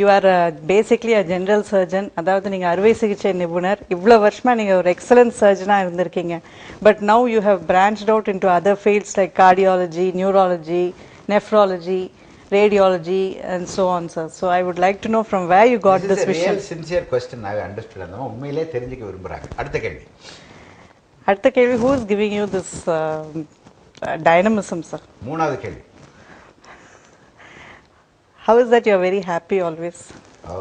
You are basically a general surgeon, அதாவது நீங்கள் அறுவை சிகிச்சை நிபுணர். இவ்வளோ வருஷமாக நீங்கள் ஒரு எக்ஸலன்ட் சர்ஜனாக இருந்திருக்கீங்க. But now you have branched out into other fields like cardiology, neurology, nephrology, radiology and so on, sir. So I would like to know from where you got this vision. This is a real sincere question. I understood. அந்த உண்மையிலே தெரிஞ்சுக்க விரும்புறாங்க. அடுத்த கேள்வி, who is giving you this dynamism, sir? மூணாவது கேள்வி, how is that you are very happy always?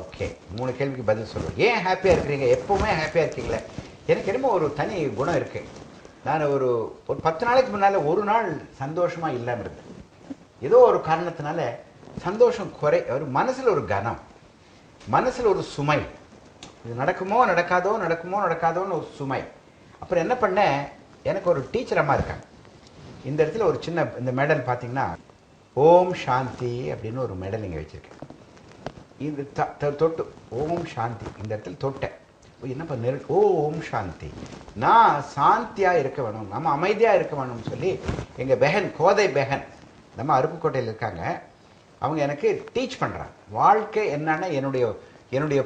Okay, மூணு கேள்விக்கு பதில் சொல்லுவேன். ஏன் ஹாப்பியா இருக்கீங்க? எப்பவுமே ஹாப்பியா இருக்கீங்களே? எனக்கு என்னமோ ஒரு தனி குணம் இருக்கு. நான் ஒரு 10 நாளைக்கு முன்னால ஒரு நாள் சந்தோஷமா இல்லாம இருந்தேன். ஏதோ ஒரு காரணத்தினால சந்தோஷம் ஒரு மனசில் ஒரு கனம், மனசில் ஒரு சுமை. இது நடக்குமோ நடக்காதோன்னு ஒரு சுமை. அப்புறம் என்ன பண்ணேன், எனக்கு ஒரு டீச்சர் அம்மா இருக்காங்க. இந்த இடத்துல ஒரு சின்ன இந்த மெடல் பார்த்தீங்கன்னா ஓம் சாந்தி அப்படின்னு ஒரு மெடல் இங்கே வச்சுருக்கேன். இது தொட்டு ஓம் சாந்தி இந்த இடத்துல தொட்டேன். என்னப்பா ஓம் சாந்தி, நான் சாந்தியாக இருக்க வேணும், நம்ம அமைதியாக இருக்க வேணும்னு சொல்லி எங்கள் பெஹன் கோதை பெஹன் நம்ம அருப்புக்கோட்டையில் இருக்காங்க. அவங்க எனக்கு டீச் பண்ணுறாங்க வாழ்க்கை என்னன்னா. என்னுடைய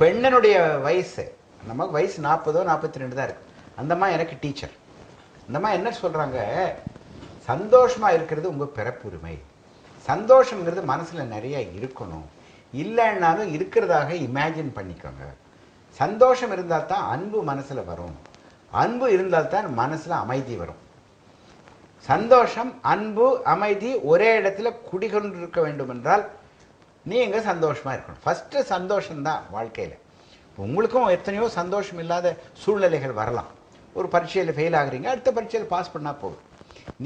பெண்ணனுடைய வயசு, நமக்கு வயசு 40 42 தான் இருக்குது. அந்தம்மா எனக்கு டீச்சர். அந்தம்மா என்ன சொல்கிறாங்க, சந்தோஷமாக இருக்கிறது உங்கள் பிறப்புரிமை. சந்தோஷங்கிறது மனசில் நிறைய இருக்கணும், இல்லைன்னாலும் இருக்கிறதாக இமேஜின் பண்ணிக்கோங்க. சந்தோஷம் இருந்தால் தான் அன்பு மனசில் வரும், அன்பு இருந்தால் தான் மனசில் அமைதி வரும். சந்தோஷம், அன்பு, அமைதி ஒரே இடத்துல குடிகொண்டிருக்க வேண்டும் என்றால் நீங்க சந்தோஷமா இருக்கணும். ஃபர்ஸ்ட் சந்தோஷம்தான் வாழ்க்கையில. உங்களுக்கும் எத்தனையோ சந்தோஷம் இல்லாத சூழ்நிலைகள் வரலாம். ஒரு பரீட்சையில் ஃபெயில் ஆகுறீங்க, அடுத்த பரீட்சையில் பாஸ் பண்ணா போதும்.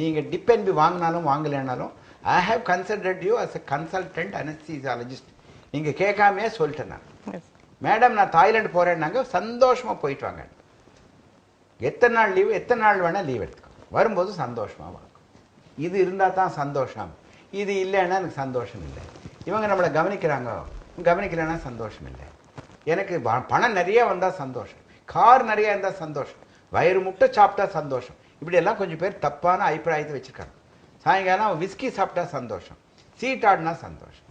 நீங்க டிபெண்ட் வாங்கினாலும் வாங்கலைனாலும் I have considered you as a consultant anaesthesiologist. நீங்க கேட்காமே சொல்லிட்டேன் நான். மேடம் நான் தாய்லாந்து போறேன்னாங்க, சந்தோஷமா போயிட்டு வாங்க. எத்தனை நாள் லீவு, எத்தனை நாள் வேணா லீவ் எடுத்துக்கோ, வரும்போது சந்தோஷமாக வாங்க. இது இருந்தால் தான் சந்தோஷம், இது இல்லைன்னா எனக்கு சந்தோஷம் இல்லை. இவங்க நம்மளை கவனிக்கலைன்னா சந்தோஷம் இல்லை. எனக்கு பணம் நிறைய வந்தால் சந்தோஷம், கார் நிறைய இருந்தால் சந்தோஷம், வயிறு முட்டை சாப்பிட்டா சந்தோஷம். இப்படியெல்லாம் கொஞ்சம் பேர் தப்பான அபிப்பிராயத்தை வச்சுருக்காங்க. சாயங்காலம் விஸ்கி சாப்பிட்டா சந்தோஷம், சீட் ஆடினா சந்தோஷம்,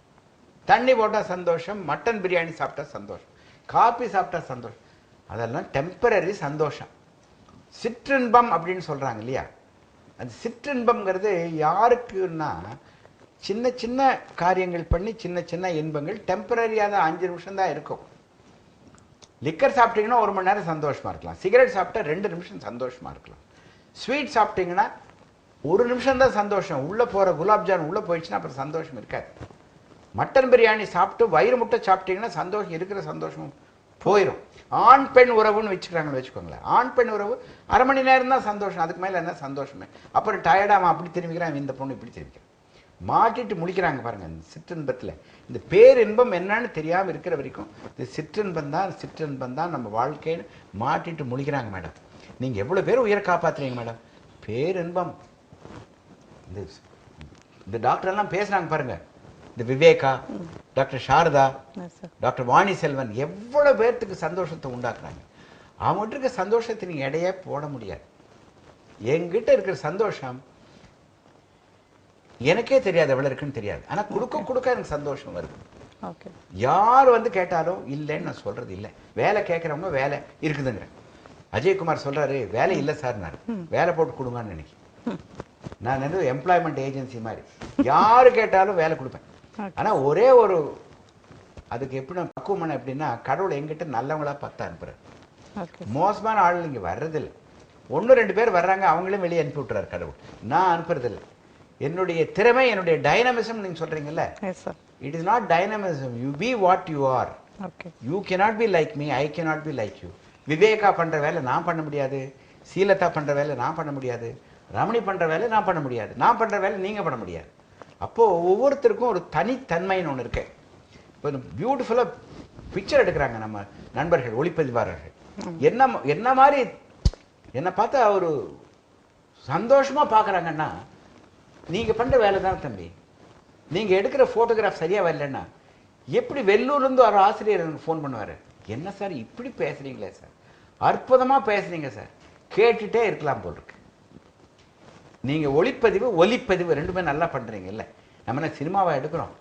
தண்ணி போட்டால் சந்தோஷம், மட்டன் பிரியாணி சாப்பிட்டா சந்தோஷம், காபி சாப்பிட்டா சந்தோஷம். அதெல்லாம் டெம்பரரி சந்தோஷம். சிற்றின்பம் அப்படின்னு சொல்றாங்க இல்லையா, அந்த சிற்றின்பம்ங்கிறது யாருக்குன்னா சின்ன சின்ன காரியங்கள் பண்ணி சின்ன சின்ன இன்பங்கள் டெம்பரரியாக தான் 5 நிமிஷம் தான் இருக்கும். லிக்கர் சாப்பிட்டீங்கன்னா 1 மணி நேரம் சந்தோஷமா இருக்கலாம், சிகரெட் சாப்பிட்டா 2 நிமிஷம் சந்தோஷமா இருக்கலாம், ஸ்வீட் சாப்பிட்டீங்கன்னா 1 நிமிஷம் தான் சந்தோஷம், உள்ள போற குலாப்ஜான் உள்ள போயிடுச்சுன்னா அப்புறம் சந்தோஷம் இருக்காது. மட்டன் பிரியாணி சாப்பிட்டு வயிறு முட்டை சாப்பிட்டீங்கன்னா சந்தோஷம் இருக்கிற சந்தோஷமும் போயிடும். ஆண் பெண் உறவுன்னு வச்சுக்கிறாங்கன்னு வச்சுக்கோங்களேன். ஆண் பெண் உறவு 1/2 மணி நேரம் தான் சந்தோஷம், அதுக்கு மேலே என்ன சந்தோஷமே. அப்புறம் டயர்டாக அப்படி திரும்பிக்கிறான், இந்த பொண்ணு இப்படி திரும்பிக்கிறான், மாட்டிட்டு முடிக்கிறாங்க பாருங்க. இந்த சிற்றின்பத்தில் இந்த பேரின்பம் என்னன்னு தெரியாமல் இருக்கிற வரைக்கும் இந்த சிற்றின்பம் தான் நம்ம வாழ்க்கைன்னு மாட்டிட்டு முடிக்கிறாங்க மேடம். நீங்கள் எவ்வளோ பேர் உயிரை காப்பாற்றுறீங்க மேடம், பேரின்பம். இந்த டாக்டர் எல்லாம் பேசுகிறாங்க பாருங்க, இந்த விவேகா, டாக்டர் சாரதா, டாக்டர் வாணி செல்வன் எவ்வளவு பேர்த்துக்கு சந்தோஷத்தை உண்டாக்குறாங்க. அவங்ககிட்ட இருக்க சந்தோஷத்தை நீங்க எடையே போட முடியாது. என்கிட்ட இருக்கிற சந்தோஷம் எனக்கே தெரியாது எவ்வளவு இருக்குன்னு தெரியாது, ஆனா கொடுக்க எனக்கு சந்தோஷம் வருது. யார் வந்து கேட்டாலும் இல்லைன்னு நான் சொல்றது இல்லை. வேலை கேட்கறவங்க வேலை இருக்குதுங்க. அஜய்குமார் சொல்றாரு வேலை இல்லை சார், நான் வேலை போட்டு கொடுங்கன்னு நினைக்கிறேன். நான் வந்து எம்ப்ளாய்மெண்ட் ஏஜென்சி மாதிரி யாரு கேட்டாலும் வேலை கொடுப்பேன். ஆனா ஒரே ஒரு அதுக்கு எப்படி பக்குவமான எப்படின்னா, கடவுள் எங்கிட்ட நல்லவங்களா பார்த்து அனுப்புறாரு. மோசமான ஆள் இங்க வர்றதில்லை. 1-2 பேர் வர்றாங்க, அவங்களும் வெளியே அனுப்பி விட்டுறாரு கடவுள். நான் அனுப்புறதில்லை. என்னுடைய திறமை, என்னுடைய டைனமிசம் நீங்க சொல்றீங்கல்ல, it is not dynamism. You be what you are. You cannot be like me, I cannot be like you. Viveka பண்ற வேலை நான் பண்ண முடியாது, சீலதா பண்ற வேலை நான் பண்ண முடியாது, ரமணி பண்ற வேலை நான் பண்ண முடியாது, நான் பண்ற வேலை நீங்க பண்ண முடியாது. அப்போது ஒவ்வொருத்தருக்கும் ஒரு தனித்தன்மைன்னு ஒன்று இருக்கு. இப்போ பியூட்டிஃபுல்லாக பிக்சர் எடுக்கிறாங்க நம்ம நண்பர்கள், ஒளிப்பதிவாளர்கள். என்ன மாதிரி என்னை பார்த்தா ஒரு சந்தோஷமாக பார்க்குறாங்கன்னா, நீங்கள் பண்ணுற வேலை தான் தம்பி. நீங்கள் எடுக்கிற ஃபோட்டோகிராஃப் சரியாக வரலன்னா எப்படி வெள்ளூர்லேருந்து ஒரு ஆசிரியர் எனக்கு ஃபோன் பண்ணுவார், என்ன சார் இப்படி பேசுகிறீங்களே சார், அற்புதமாக பேசுகிறீங்க சார், கேட்டுகிட்டே இருக்கலாம் போல் இருக்கு. நீங்கள் ஒளிப்பதிவு ஒலிப்பதிவு ரெண்டுமே நல்லா பண்ணுறீங்க. இல்லை நம்ம என்ன சினிமாவை எடுக்கிறோம்,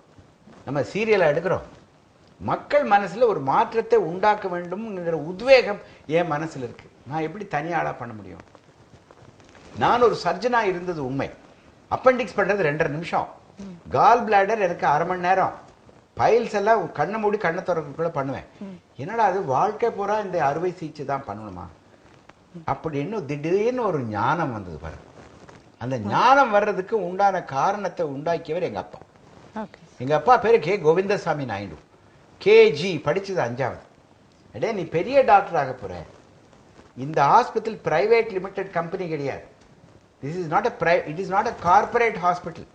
நம்ம சீரியலை எடுக்கிறோம். மக்கள் மனசில் ஒரு மாற்றத்தை உண்டாக்க வேண்டும்ங்கிற உத்வேகம் என் மனசில் இருக்குது. நான் எப்படி தனியாளாக பண்ண முடியும்? நான் ஒரு சர்ஜனாக இருந்தது உண்மை. அப்பெண்டிக்ஸ் பண்ணுறது 2.5 நிமிஷம், கால் பிளாடர் எனக்கு 1/2 மணி நேரம், பைல்ஸ் எல்லாம் கண்ணை மூடி கண்ணை திறக்கக்குள்ள பண்ணுவேன். என்னடா அது வாழ்க்கை பூரா இந்த அறுவை சிகிச்சை தான் பண்ணணுமா அப்படின்னு திடீர்னு ஒரு ஞானம் வந்தது பாருங்க. அந்த ஞானம் வர்றதுக்கு உண்டான காரணத்தை உண்டாக்கியவர் எங்கள் அப்பா. எங்கள் அப்பா பேர் கே கோவிந்தசாமி நாயுடு. கேஜி படித்தது 5வது. அடே நீ பெரிய டாக்டர் ஆக போகிற. இந்த ஹாஸ்பிட்டல் பிரைவேட் லிமிடெட் கம்பெனி கிடையாது. It is not a corporate hospital.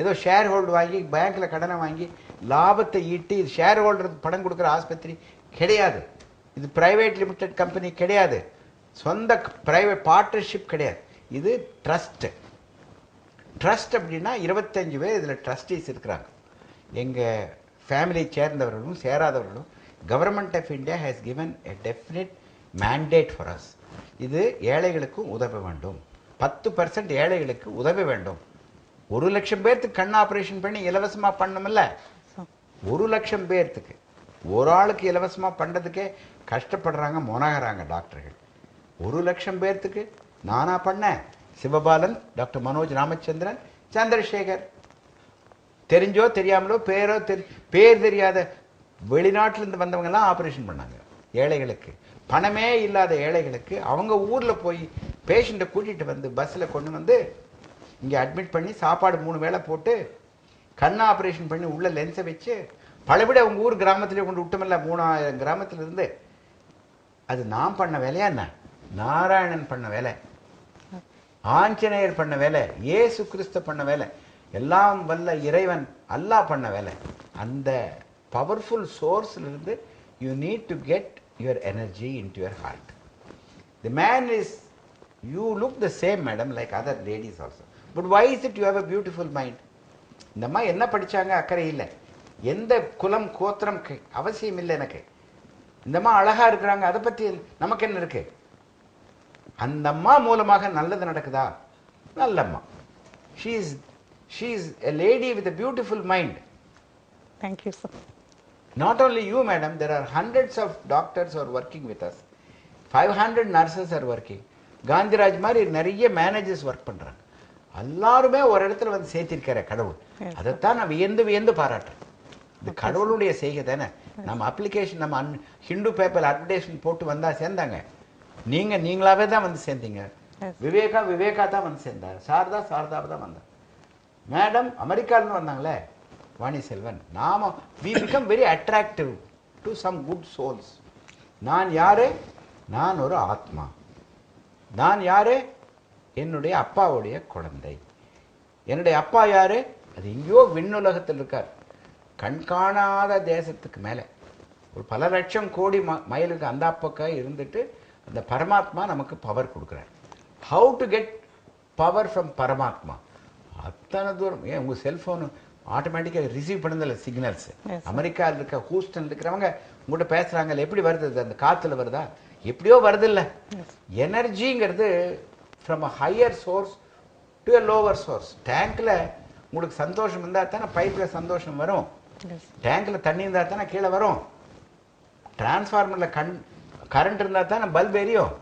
ஏதோ ஷேர் ஹோல்டு வாங்கி பேங்க்கில் கடனை வாங்கி லாபத்தை ஈட்டி ஷேர் ஹோல்டர் பணம் கொடுக்குற ஆஸ்பத்திரி கிடையாது. இது பிரைவேட் லிமிடெட் கம்பெனி கிடையாது. சொந்த பிரைவேட் பார்ட்னர்ஷிப் கிடையாது. இது ட்ரஸ்ட். ட்ரஸ்ட் அப்படின்னா 25 பேர் இதில் ட்ரஸ்டீஸ் இருக்கிறாங்க. எங்கள் ஃபேமிலியை சேர்ந்தவர்களும் சேராதவர்களும் government of India has given a definite mandate for us. இது ஏழைகளுக்கும் உதவ வேண்டும். 10% ஏழைகளுக்கு உதவ வேண்டும். 1 லட்சம் பேர்த்துக்கு கண் ஆப்ரேஷன் பண்ணி இலவசமாக பண்ணமில்ல. 1 லட்சம் பேர்த்துக்கு ஒரு ஆளுக்கு இலவசமாக பண்ணுறதுக்கே கஷ்டப்படுறாங்க, முனகிறாங்க டாக்டர்கள். 1 லட்சம் பேர்த்துக்கு நானா பண்ணேன். சிவபாலன், டாக்டர் மனோஜ் ராமச்சந்திரன், சந்திரசேகர், தெரிஞ்சோ தெரியாமலோ பேர் தெரியாத வெளிநாட்டிலேருந்து வந்தவங்கெல்லாம் ஆப்ரேஷன் பண்ணாங்க ஏழைகளுக்கு. பணமே இல்லாத ஏழைகளுக்கு அவங்க ஊரில் போய் பேஷண்ட்டை கூட்டிகிட்டு வந்து பஸ்ஸில் கொண்டு வந்து இங்கே அட்மிட் பண்ணி சாப்பாடு 3 வேளை போட்டு கண் ஆப்ரேஷன் பண்ணி உள்ள லென்ஸை வச்சு பலபடி அவங்க ஊர் கிராமத்திலே கொண்டு விட்டமில்ல 3000 கிராமத்திலிருந்து. அது நான் பண்ண வேலையா என்ன? நாராயணன் பண்ண வேலை, ஆஞ்சநேயர் பண்ண வேலை, இயேசு கிறிஸ்து பண்ண வேலை, எல்லாம் வல்ல இறைவன் அல்லாஹ் பண்ண வேலை. அந்த பவர்ஃபுல் சோர்ஸ்லேருந்து you need to get your energy into your heart. The man is you look the same madam like other ladies also. But why is it you have a beautiful mind? இந்த அம்மா என்ன படித்தாங்க அக்கறை இல்லை, எந்த குலம் கோத்திரம் அவசியம் இல்லை எனக்கு. இந்த அம்மா அழகாக இருக்கிறாங்க, அதை பற்றி நமக்கு என்ன இருக்கு? அந்த அம்மா மூலமாக நல்லது நடக்குதா? நல்லம்மா. she is a lady with a beautiful mind. Thank you sir. Not only you madam, there are hundreds of doctors who are working with us. 500 nurses are working. Gandhiraj மாதிரி நிறைய மேனேஜர்ஸ் ஒர்க் பண்றாங்க. எல்லாருமே ஒரு இடத்துல வந்து சேர்த்திருக்கிற கடவுள். அதைத்தான் நான் வியந்து பாராட்டுறேன். இது கடவுளுடைய செய்கை தானே. நம்ம அப்ளிகேஷன் நம்ம ஹிந்து பேப்பர் அட்வர்டைஸ்மெண்ட் போட்டு வந்தா சேர்ந்தாங்க. நீங்களாவே தான் வந்து சேர்ந்தீங்க. விவேகா தான் வந்து சேர்ந்தார். சாரதாவை தான் வந்தார். மேடம் அமெரிக்காவிலேருந்து வந்தாங்களே வாணி செல்வன். நாம we become very attractive to some good souls. நான் யாரு? நான் ஒரு ஆத்மா. நான் யாரு? என்னுடைய அப்பாவுடைய குழந்தை. என்னுடைய அப்பா யாரு? அது எங்கேயோ விண்ணுலகத்தில் இருக்கார். கண்காணாத தேசத்துக்கு மேலே ஒரு பல லட்சம் கோடி மைலுக்கு அந்த பக்கம் இருந்துட்டு அந்த பரமாத்மா நமக்கு பவர் கொடுக்குறார். How to get power from பரமாத்மா? அத்தனை தூரம். ஏன் உங்கள் செல்ஃபோனு ஆட்டோமேட்டிக்காக ரிசீவ் பண்ணுதில்ல சிக்னல்ஸ். அமெரிக்காவில் இருக்க ஹூஸ்டன் இருக்கிறவங்க உங்கள்கிட்ட பேசுகிறாங்கல்ல, எப்படி வருது? அந்த காற்றுல வருதா? எப்படியோ வருது இல்லை. எனர்ஜிங்கிறது from a higher source to a lower source. டேங்க்கில் உங்களுக்கு சந்தோஷம் இருந்தால் தானே பைப்பில் சந்தோஷம் வரும். டேங்க்கில் தண்ணி இருந்தால் தானே கீழே வரும். டிரான்ஸ்ஃபார்மரில் கரண்ட் இருந்தால் தானே பல்ப் எரியும்.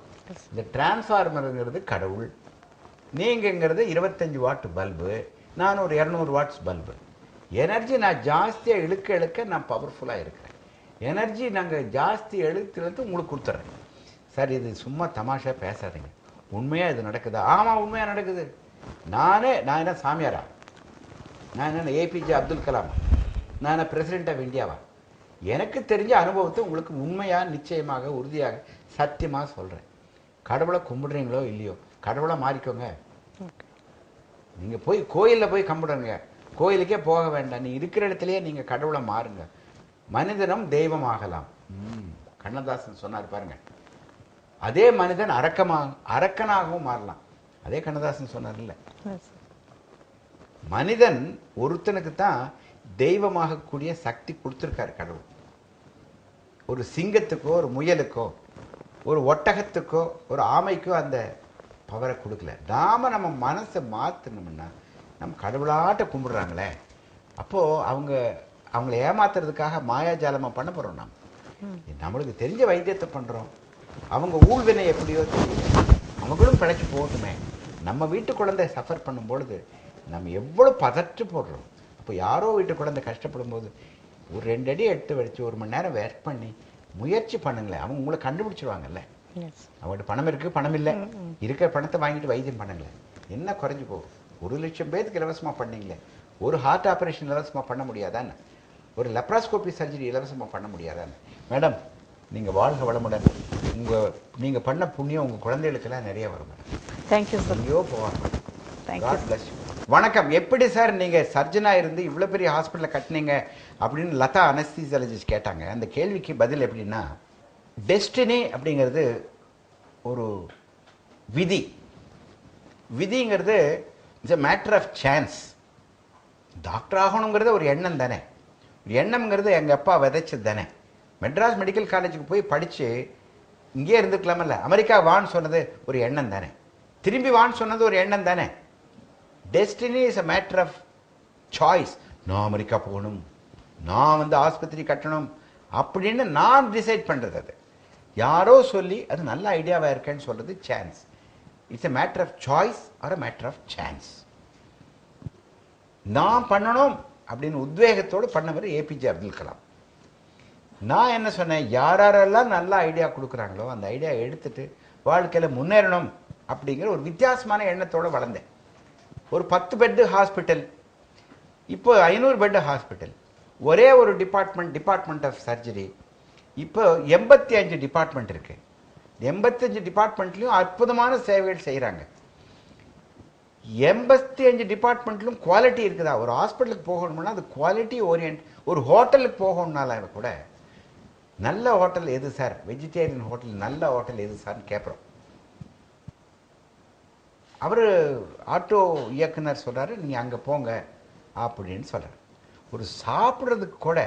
இந்த டிரான்ஸ்ஃபார்மருங்கிறது கடவுள். நீங்கங்கிறது 25 வாட் பல்பு, நான் ஒரு 200 வாட்ஸ் பல்பு. எனர்ஜி நான் ஜாஸ்தியாக இழுக்க நான் பவர்ஃபுல்லாக இருக்கிறேன். எனர்ஜி நாங்கள் ஜாஸ்தி இழுத்து உங்களுக்கு கொடுத்துட்றேன். சார் இது சும்மா தமாஷா பேசாதீங்க, உண்மையாக இது நடக்குதா? ஆமாம் உண்மையாக நடக்குது. நான் என்ன சாமியாரா? நான் என்ன ஏபிஜே அப்துல் கலாமா? நான் என்ன பிரசிடென்ட் ஆஃப் இந்தியாவா? எனக்கு தெரிஞ்ச அனுபவத்தை உங்களுக்கு உண்மையாக நிச்சயமாக உறுதியாக சத்தியமாக சொல்கிறேன். கடவுளை கும்பிடுறீங்களோ இல்லையோ, கடவுளை மாறிக்கோங்க. நீங்கள் போய் கோயிலில் போய் கும்பிடுங்க. கோயிலுக்கே போக வேண்டாம், நீ இருக்கிற இடத்துலயே நீங்க கடவுளை மாறுங்க, மனிதனும் தெய்வம் ஆகலாம். கண்ணதாசன் சொன்னார் பாருங்க. அதே மனிதன் அரக்கனாகவும் மாறலாம். அதே கண்ணதாசன் சொன்னார் இல்ல. மனிதன் ஒருத்தனுக்கு தான் தெய்வமாக கூடிய சக்தி கொடுத்திருக்காரு கடவுள். ஒரு சிங்கத்துக்கோ ஒரு முயலுக்கோ ஒரு ஒட்டகத்துக்கோ ஒரு ஆமைக்கோ அந்த பவரை கொடுக்கல. நாம நம்ம மனசை மாத்தணும்னா நம்ம கடவுளாட்ட கும்பிடுறாங்களே, அப்போ அவங்கள ஏமாத்துறதுக்காக மாயாஜாலமா பண்ண போறோம். நம்மளுக்கு தெரிஞ்ச வைத்தியத்தை பண்றோம். அவங்க ஊழ்வினை எப்படியோ தெரியல, அவங்களும் பிழைச்சு போகட்டுமே. நம்ம வீட்டு குழந்தை சஃபர் பண்ணும் பொழுது நம்ம எவ்வளவு பதற்று போடுறோம். அப்போ யாரோ வீட்டு குழந்தை கஷ்டப்படும் போது ஒரு 2 அடி எடுத்து வச்சு 1 மணி நேரம் ஒர்க் பண்ணி முயற்சி பண்ணுங்களேன். அவங்க உங்களை கண்டுபிடிச்சிருவாங்கல்ல. அவங்கள்ட்ட பணம் இருக்கு, பணம் இல்லை, இருக்கிற பணத்தை வாங்கிட்டு வைத்தியம் பண்ணுங்களேன். என்ன குறைஞ்சு போகும்? 1 லட்சம் பேருக்கு இலவசமா பண்ணீங்களே, ஒரு ஹார்ட் ஆபரேஷன் இலவசமா பண்ண முடியாதான்னு, ஒரு லெப்ராஸ்கோபி சர்ஜரி இலவசமா பண்ண முடியாதான்னு. மேடம், நீங்க வாழ்க வளமுடன். நீங்க பண்ண புண்ணியம் உங்க குழந்தைகளுக்கெல்லாம் நிறைய வரும் மேடம். Thank you sir. ஐயோ போவாங்க. God bless you. வணக்கம். எப்படி சார் நீங்க சர்ஜனா இருந்து இவ்வளவு பெரிய ஹாஸ்பிட்டல கட்டினீங்க அப்படின்னு லதா அனஸ்தீசியாலஜிஸ்ட் கேட்டாங்க. அந்த கேள்விக்கு பதில் எப்படின்னா, டெஸ்டினி அப்படிங்கிறது ஒரு விதி. விதிங்கிறது it's a matter of chance. Doctor ஆகணுங்கிறது ஒரு எண்ணம் தானே. ஒரு எண்ணம்ங்கிறது எங்கள் அப்பா விதைச்சது தானே. மெட்ராஸ் மெடிக்கல் காலேஜுக்கு போய் படித்து இங்கே இருந்துக்கலாமல்ல. அமெரிக்கா வான்னு சொன்னது ஒரு எண்ணம் தானே. திரும்பி வான்னு சொன்னது ஒரு எண்ணம் தானே. Destiny is a matter of choice. நான் அமெரிக்கா போகணும், நான் ஆஸ்பத்திரி கட்டணும் அப்படின்னு நான் டிசைட் பண்ணுறது. அது யாரோ சொல்லி அது நல்ல ஐடியாவாக இருக்கேன்னு சொல்கிறது chance. It's a matter of choice or a matter of chance. நான் பண்ணணும் அப்படின்னு உத்வேகத்தோடு பண்ணவர் ஏபிஜே அப்துல் கலாம். நான் என்ன சொன்னேன், யாரெல்லாம் நல்ல ஐடியா கொடுக்குறாங்களோ அந்த ஐடியா எடுத்துட்டு வாழ்க்கையில் முன்னேறணும் அப்படிங்கிற ஒரு வித்தியாசமான எண்ணத்தோடு வளர்ந்தேன். ஒரு 10 பெட் ஹாஸ்பிட்டல், இப்போ 500 பெட் ஹாஸ்பிட்டல், ஒரே ஒரு டிபார்ட்மெண்ட் ஆஃப் சர்ஜரி, இப்போ 85 டிபார்ட்மெண்ட் இருக்கு. 85 டிபார்ட்மெண்ட்லையும் அற்புதமான சேவைகள் செய்கிறாங்க. 85 டிபார்ட்மெண்ட்லும் குவாலிட்டி இருக்குதா? ஒரு ஹாஸ்பிட்டலுக்கு போகணும்னா அது குவாலிட்டி ஓரியன்ட். ஒரு ஹோட்டலுக்கு போகணும்னாலும் கூட நல்ல ஹோட்டல் எது சார், வெஜிடேரியன் ஹோட்டல் நல்ல ஹோட்டல் எது சார்னு கேட்குறோம். அவர் ஆட்டோ இயக்குனர் சொல்கிறாரு, நீங்கள் அங்கே போங்க அப்படின்னு சொல்கிறார். ஒரு சாப்பிட்றதுக்கு கூட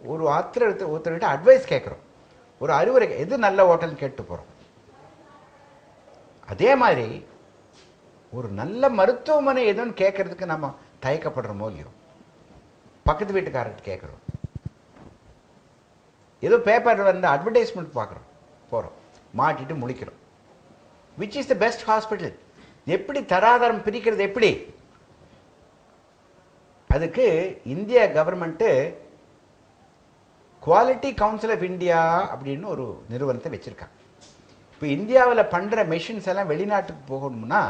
ஒரு ஒருத்தர்கிட்ட அட்வைஸ் கேட்குறோம், ஒரு அறிவுரை, எது நல்ல ஹோட்டல்னு கேட்டு போகிறோம். அதே மாதிரி ஒரு நல்ல மருத்துவமனை எதுன்னு கேட்கறதுக்கு நம்ம தயக்கப்படுறோமோ இல்லையோ. பக்கத்து வீட்டுக்காரர்கிட்ட கேட்குறோம், ஏதோ பேப்பரில் அட்வர்டைஸ்மெண்ட் பார்க்குறோம், போகிறோம், மாட்டிட்டு முழிக்கிறோம். Which is the best hospital? எப்படி தராதரம் பிரிக்கிறது? எப்படி? அதுக்கு இந்திய government quality council of India அப்படின்னு ஒரு நிறுவனத்தை வச்சிருக்காங்க. இப்போ இந்தியாவில் பண்ணுற மெஷின்ஸ் எல்லாம் வெளிநாட்டுக்கு போகணும்னா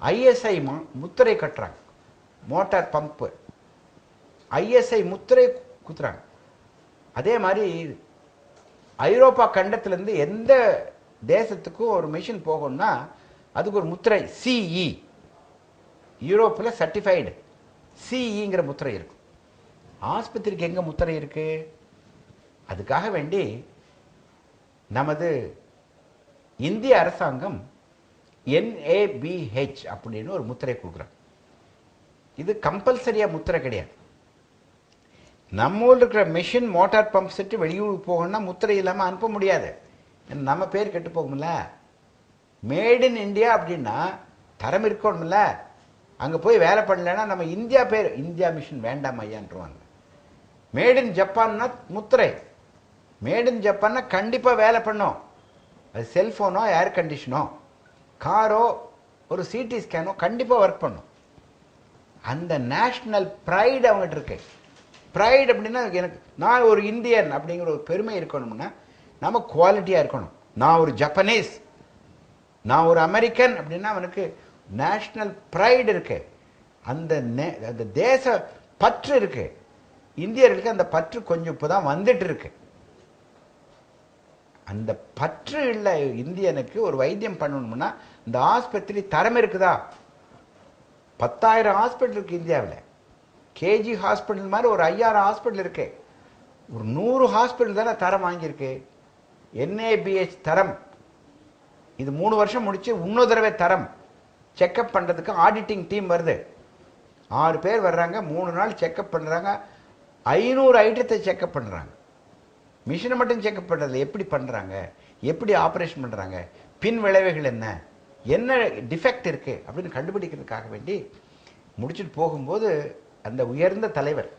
ஐஎஸ்ஐ முத்திரை கட்டுறாங்க. மோட்டார் பம்பு ஐஎஸ்ஐ முத்திரை குத்துறாங்க. அதே மாதிரி ஐரோப்பா கண்டத்திலேருந்து எந்த தேசத்துக்கும் ஒரு மெஷின் போகணும்னா அதுக்கு ஒரு முத்திரை சிஇ, யூரோப்பில் சர்டிஃபைடு சிஇங்கிற முத்திரை இருக்கும். ஆஸ்பத்திரிக்கு எங்கே முத்திரை இருக்கு? அதுக்காக வேண்டி நமது இந்திய அரசாங்கம் NABH அப்படின்னு ஒரு முத்திரை கொடுக்குறாங்க. இது கம்பல்சரியாக முத்திரை கிடையாது. நம்ம ஊரில் இருக்கிற மிஷின் மோட்டார் பம்ப் செட்டு வெளியூருக்கு போகணும்னா முத்திரை இல்லாமல் அனுப்ப முடியாது. நம்ம பேர் கெட்டு போகும்ல. மேட் இன் இந்தியா அப்படின்னா தரம் இருக்கணும்ல. அங்கே போய் வேலை பண்ணலன்னா நம்ம இந்தியா பேர், இந்தியா மிஷின் வேண்டாம் ஐயான்றுவாங்க. மேட் இன் ஜப்பான்னா முத்திரை, மேட் இன் ஜப்பான்னா கண்டிப்பாக வேலை பண்ணும். அது செல்ஃபோனோ ஏர் கண்டிஷனோ காரோ ஒரு சிடி ஸ்கேனோ கண்டிப்பாக ஒர்க் பண்ணும். அந்த நேஷ்னல் ப்ரைடு அவங்ககிட்ட இருக்கு. ப்ரைடு அப்படின்னா எனக்கு நான் ஒரு இந்தியன் அப்படிங்கிற ஒரு பெருமை இருக்கணும்னா நம்ம குவாலிட்டியாக இருக்கணும். நான் ஒரு ஜப்பனீஸ், நான் ஒரு அமெரிக்கன் அப்படின்னா அவனுக்கு நேஷ்னல் ப்ரைடு இருக்கு. அந்த தேச பற்று இருக்கு. இந்தியர்களுக்கு அந்த பற்று கொஞ்சம் இப்போதான் வந்துட்டு இருக்கு. அந்த பற்று இல்லை இந்தியனுக்கு ஒரு வைத்தியம் பண்ணணும்னா இந்த ஆஸ்பத்திரி தரம் இருக்குதா? 10,000 ஹாஸ்பிட்டல் இருக்கு இந்தியாவில். கேஜி ஹாஸ்பிட்டல் மாதிரி ஒரு 5000 ஹாஸ்பிட்டல் இருக்கு. ஒரு 100 ஹாஸ்பிட்டல் தானே தரம் வாங்கியிருக்கு. NABH தரம். இது 3 வருஷம் முடிச்சு இன்னொரு தடவை தரம் செக்அப் பண்றதுக்கு ஆடிட்டிங் டீம் வருது. 6 பேர் வர்றாங்க, 3 நாள் செக்அப் பண்றாங்க. 500 ஐட்டத்தை செக்அப் பண்றாங்க. மிஷினை மட்டும் செக்அப் பண்றது எப்படி பண்றாங்க, எப்படி ஆபரேஷன் பண்றாங்க, பின் விளைவுகள் என்ன, என்ன டிஃபெக்ட் இருக்கு அப்படின்னு கண்டுபிடிக்கிறதுக்காக வேண்டி முடிச்சுட்டு போகும்போது அந்த உயர்ந்த தலைவர்,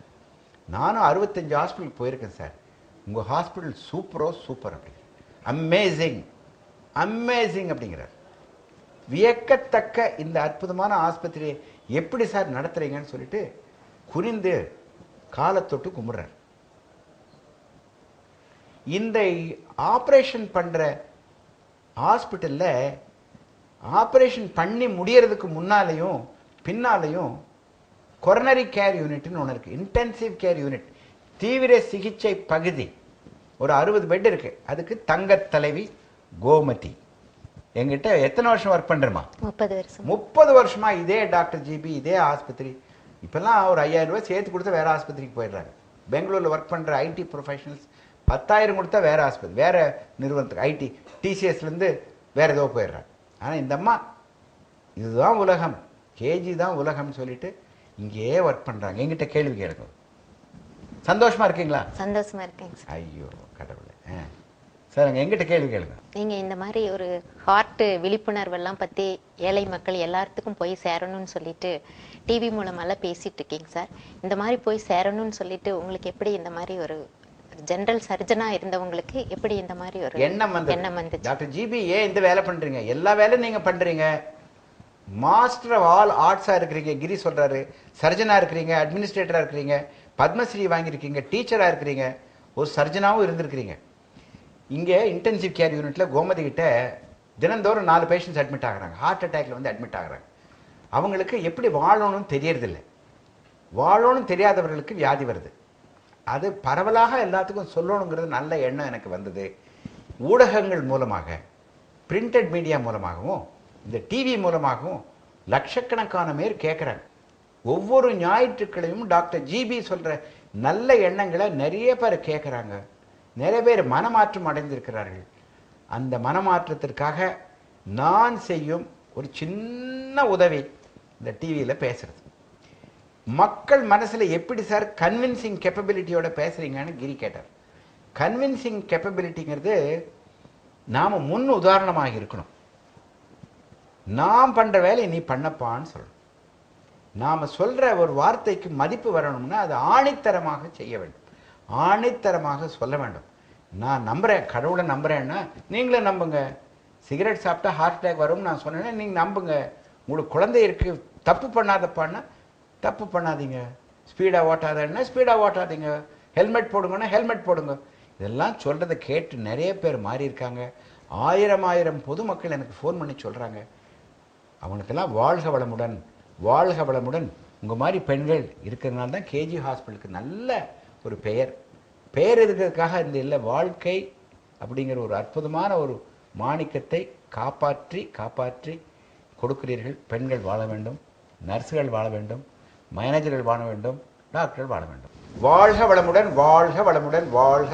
நானும் 65 ஹாஸ்பிட்டல் போயிருக்கேன் சார், உங்க ஹாஸ்பிட்டல் சூப்பர் அப்படிங்கிற, அமேசிங் அமேசிங் அப்படிங்கிறார். வியக்கத்தக்க இந்த அற்புதமான ஆஸ்பத்திரியை எப்படி சார் நடத்துறீங்கன்னு சொல்லிட்டு குனிந்து காலத்தொட்டு கும்பிடுறார். இந்த ஆபரேஷன் பண்ற ஹாஸ்பிட்டல்ல ஆபரேஷன் பண்ணி முடியறதுக்கு முன்னாலையும் பின்னாலையும் கொரோனரி கேர் யூனிட்னு ஒன்று இருக்கு. இன்டென்சிவ் கேர் யூனிட், தீவிர சிகிச்சை பகுதி. ஒரு 60 பெட் இருக்கு. அதுக்கு தங்க தலைவி கோமதி எங்கிட்ட எத்தனை வருஷம் ஒர்க் பண்றமா? 30 வருஷமா இதே டாக்டர் ஜிபி, இதே ஆஸ்பத்திரி. இப்பெல்லாம் ஒரு 5000 ரூபாய் சேர்த்து கொடுத்தா வேற ஆஸ்பத்திரிக்கு போயிடுறாங்க. பெங்களூர்ல ஒர்க் பண்ற ஐடி ப்ரொஃபஷனல்ஸ் 10,000 கொடுத்தா வேற ஆஸ்பத்திரி, வேற நிறுவனத்துக்கு, ஐடி TCSல இருந்து வேற ஏதோ போயிடுறாங்க. ஆனா இந்த அம்மா இதுதான் உலகம், கேஜி தான் உலகம்னு சொல்லிட்டு இங்கேயே ஒர்க் பண்றாங்க. எங்கிட்ட கேள்வி கேளுங்க. சந்தோஷமா இருக்கீங்களா? சந்தோஷமா இருக்கேங்க சார். ஐயோ கடவுளே. சார் எங்கிட்ட கேள்வி கேளுங்க. நீங்க இந்த மாதிரி ஒரு ஹார்ட் விழிப்புணர்வு எல்லாம் பத்தி ஏழை மக்கள் எல்லாத்துக்கும் போய் சேரணும்னு சொல்லிட்டு டிவி மூலமெல்லாம் பேசிட்டு இருக்கீங்க சார். இந்த மாதிரி போய் சேரணும்னு சொல்லிட்டு உங்களுக்கு எப்படி இந்த மாதிரி ஒரு ஜெனரல் சர்ஜனா இருந்தவங்களுக்கு எப்படி இந்த மாதிரி ஒரு எண்ணம் வந்து? டாக்டர் ஜிபி ஏன் இந்த வேலை பண்றீங்க? எல்லா வேலையும் நீங்க பண்றீங்க. மாஸ்டர் ஆஃப் ஆல் ஆர்ட்ஸா இருக்கிறீங்க, கிரி சொல்றாரு. சர்ஜனா இருக்கிறீங்க, அட்மினிஸ்ட்ரேட்டரா இருக்கிறீங்க, பத்மஸ்ரீ வாங்கியிருக்கீங்க, டீச்சரா இருக்கிறீங்க, ஒரு சர்ஜனாவும் இருந்திருக்கிறீங்க. இங்கே இன்டென்சிவ் கேர் யூனிட்ல கோமதி கிட்ட தினந்தோறும் 4 பேஷண்ட்ஸ் அட்மிட் ஆகுறாங்க. ஹார்ட் அட்டாக்ல வந்து அட்மிட் ஆகுறாங்க. அவங்களுக்கு எப்படி வாழணும்னு தெரியறதில்லை. வாழணும்னு தெரியாதவர்களுக்கு வியாதி வருது. அது பரவலாக எல்லாத்துக்கும் சொல்லணுங்கிறது நல்ல எண்ணம் எனக்கு வந்தது. ஊடகங்கள் மூலமாக, பிரிண்டட் மீடியா மூலமாகவும், இந்த டிவி மூலமாகவும் லட்சக்கணக்கான பேர் கேட்குறாங்க. ஒவ்வொரு ஞாயிற்றுக்கிழையும் டாக்டர் ஜிபி சொல்ற நல்ல எண்ணங்களை நிறைய பேர் கேட்குறாங்க. நிறைய பேர் மனமாற்றம் அடைந்திருக்கிறார்கள். அந்த மனமாற்றத்திற்காக நான் செய்யும் ஒரு சின்ன உதவி இந்த டிவியில் பேசுறது. மக்கள் மனசுல எப்படி சார் கன்வின்சிங் கேப்பபிலிட்டியோட பேசுறீங்கன்னு கிரி கேட்டார். கன்வின்சிங் கேப்பபிலிட்டிங்கிறது நாம முன் உதாரணமாக இருக்கணும். நாம் பண்ற வேலையை நீ பண்ணப்பான்னு சொல்லணும். நாம சொல்ற ஒரு வார்த்தைக்கு மதிப்பு வரணும்னா அது ஆணித்தரமாக செய்ய வேண்டும், ஆணித்தரமாக சொல்ல வேண்டும். நான் நம்புறேன், கடவுளை நம்புறேன்னா நீங்களே நம்புங்க. சிகரெட் சாப்பிட்டா ஹார்ட் அட்டாக் வரும்னு நான் சொன்னேன்னா நீங்க நம்புங்க. உங்களுக்கு குழந்தை இருக்கு, தப்பு பண்ணாதப்பான்னா தப்பு பண்ணாதீங்க. ஸ்பீடா ஓட்டாதன்னா ஸ்பீடா ஓட்டாதீங்க. ஹெல்மெட் போடுங்கன்னா ஹெல்மெட் போடுங்க. இதெல்லாம் சொல்றதை கேட்டு நிறைய பேர் மாறி இருக்காங்க. 1000 பொதுமக்கள் எனக்கு ஃபோன் பண்ணி சொல்றாங்க. அவனுக்கெல்லாம் வாழ்க வளமுடன், வாழ்க வளமுடன். உங்க மாதிரி பெண்கள் இருக்கிறதுனால தான் கேஜி ஹாஸ்பிட்டலுக்கு நல்ல ஒரு பெயர் இருக்கிறதுக்காக இந்த இல்லை. வாழ்க்கை அப்படிங்கிற ஒரு அற்புதமான ஒரு மாணிக்கத்தை காப்பாற்றி கொடுக்கிறீர்கள். பெண்கள் வாழ வேண்டும், நர்ஸுகள் வாழ வேண்டும், மேனேஜர்கள் வாழ வேண்டும், டாக்டர்கள் வாழ வேண்டும். வாழ்க வளமுடன், வாழ்க வளமுடன், வாழ்க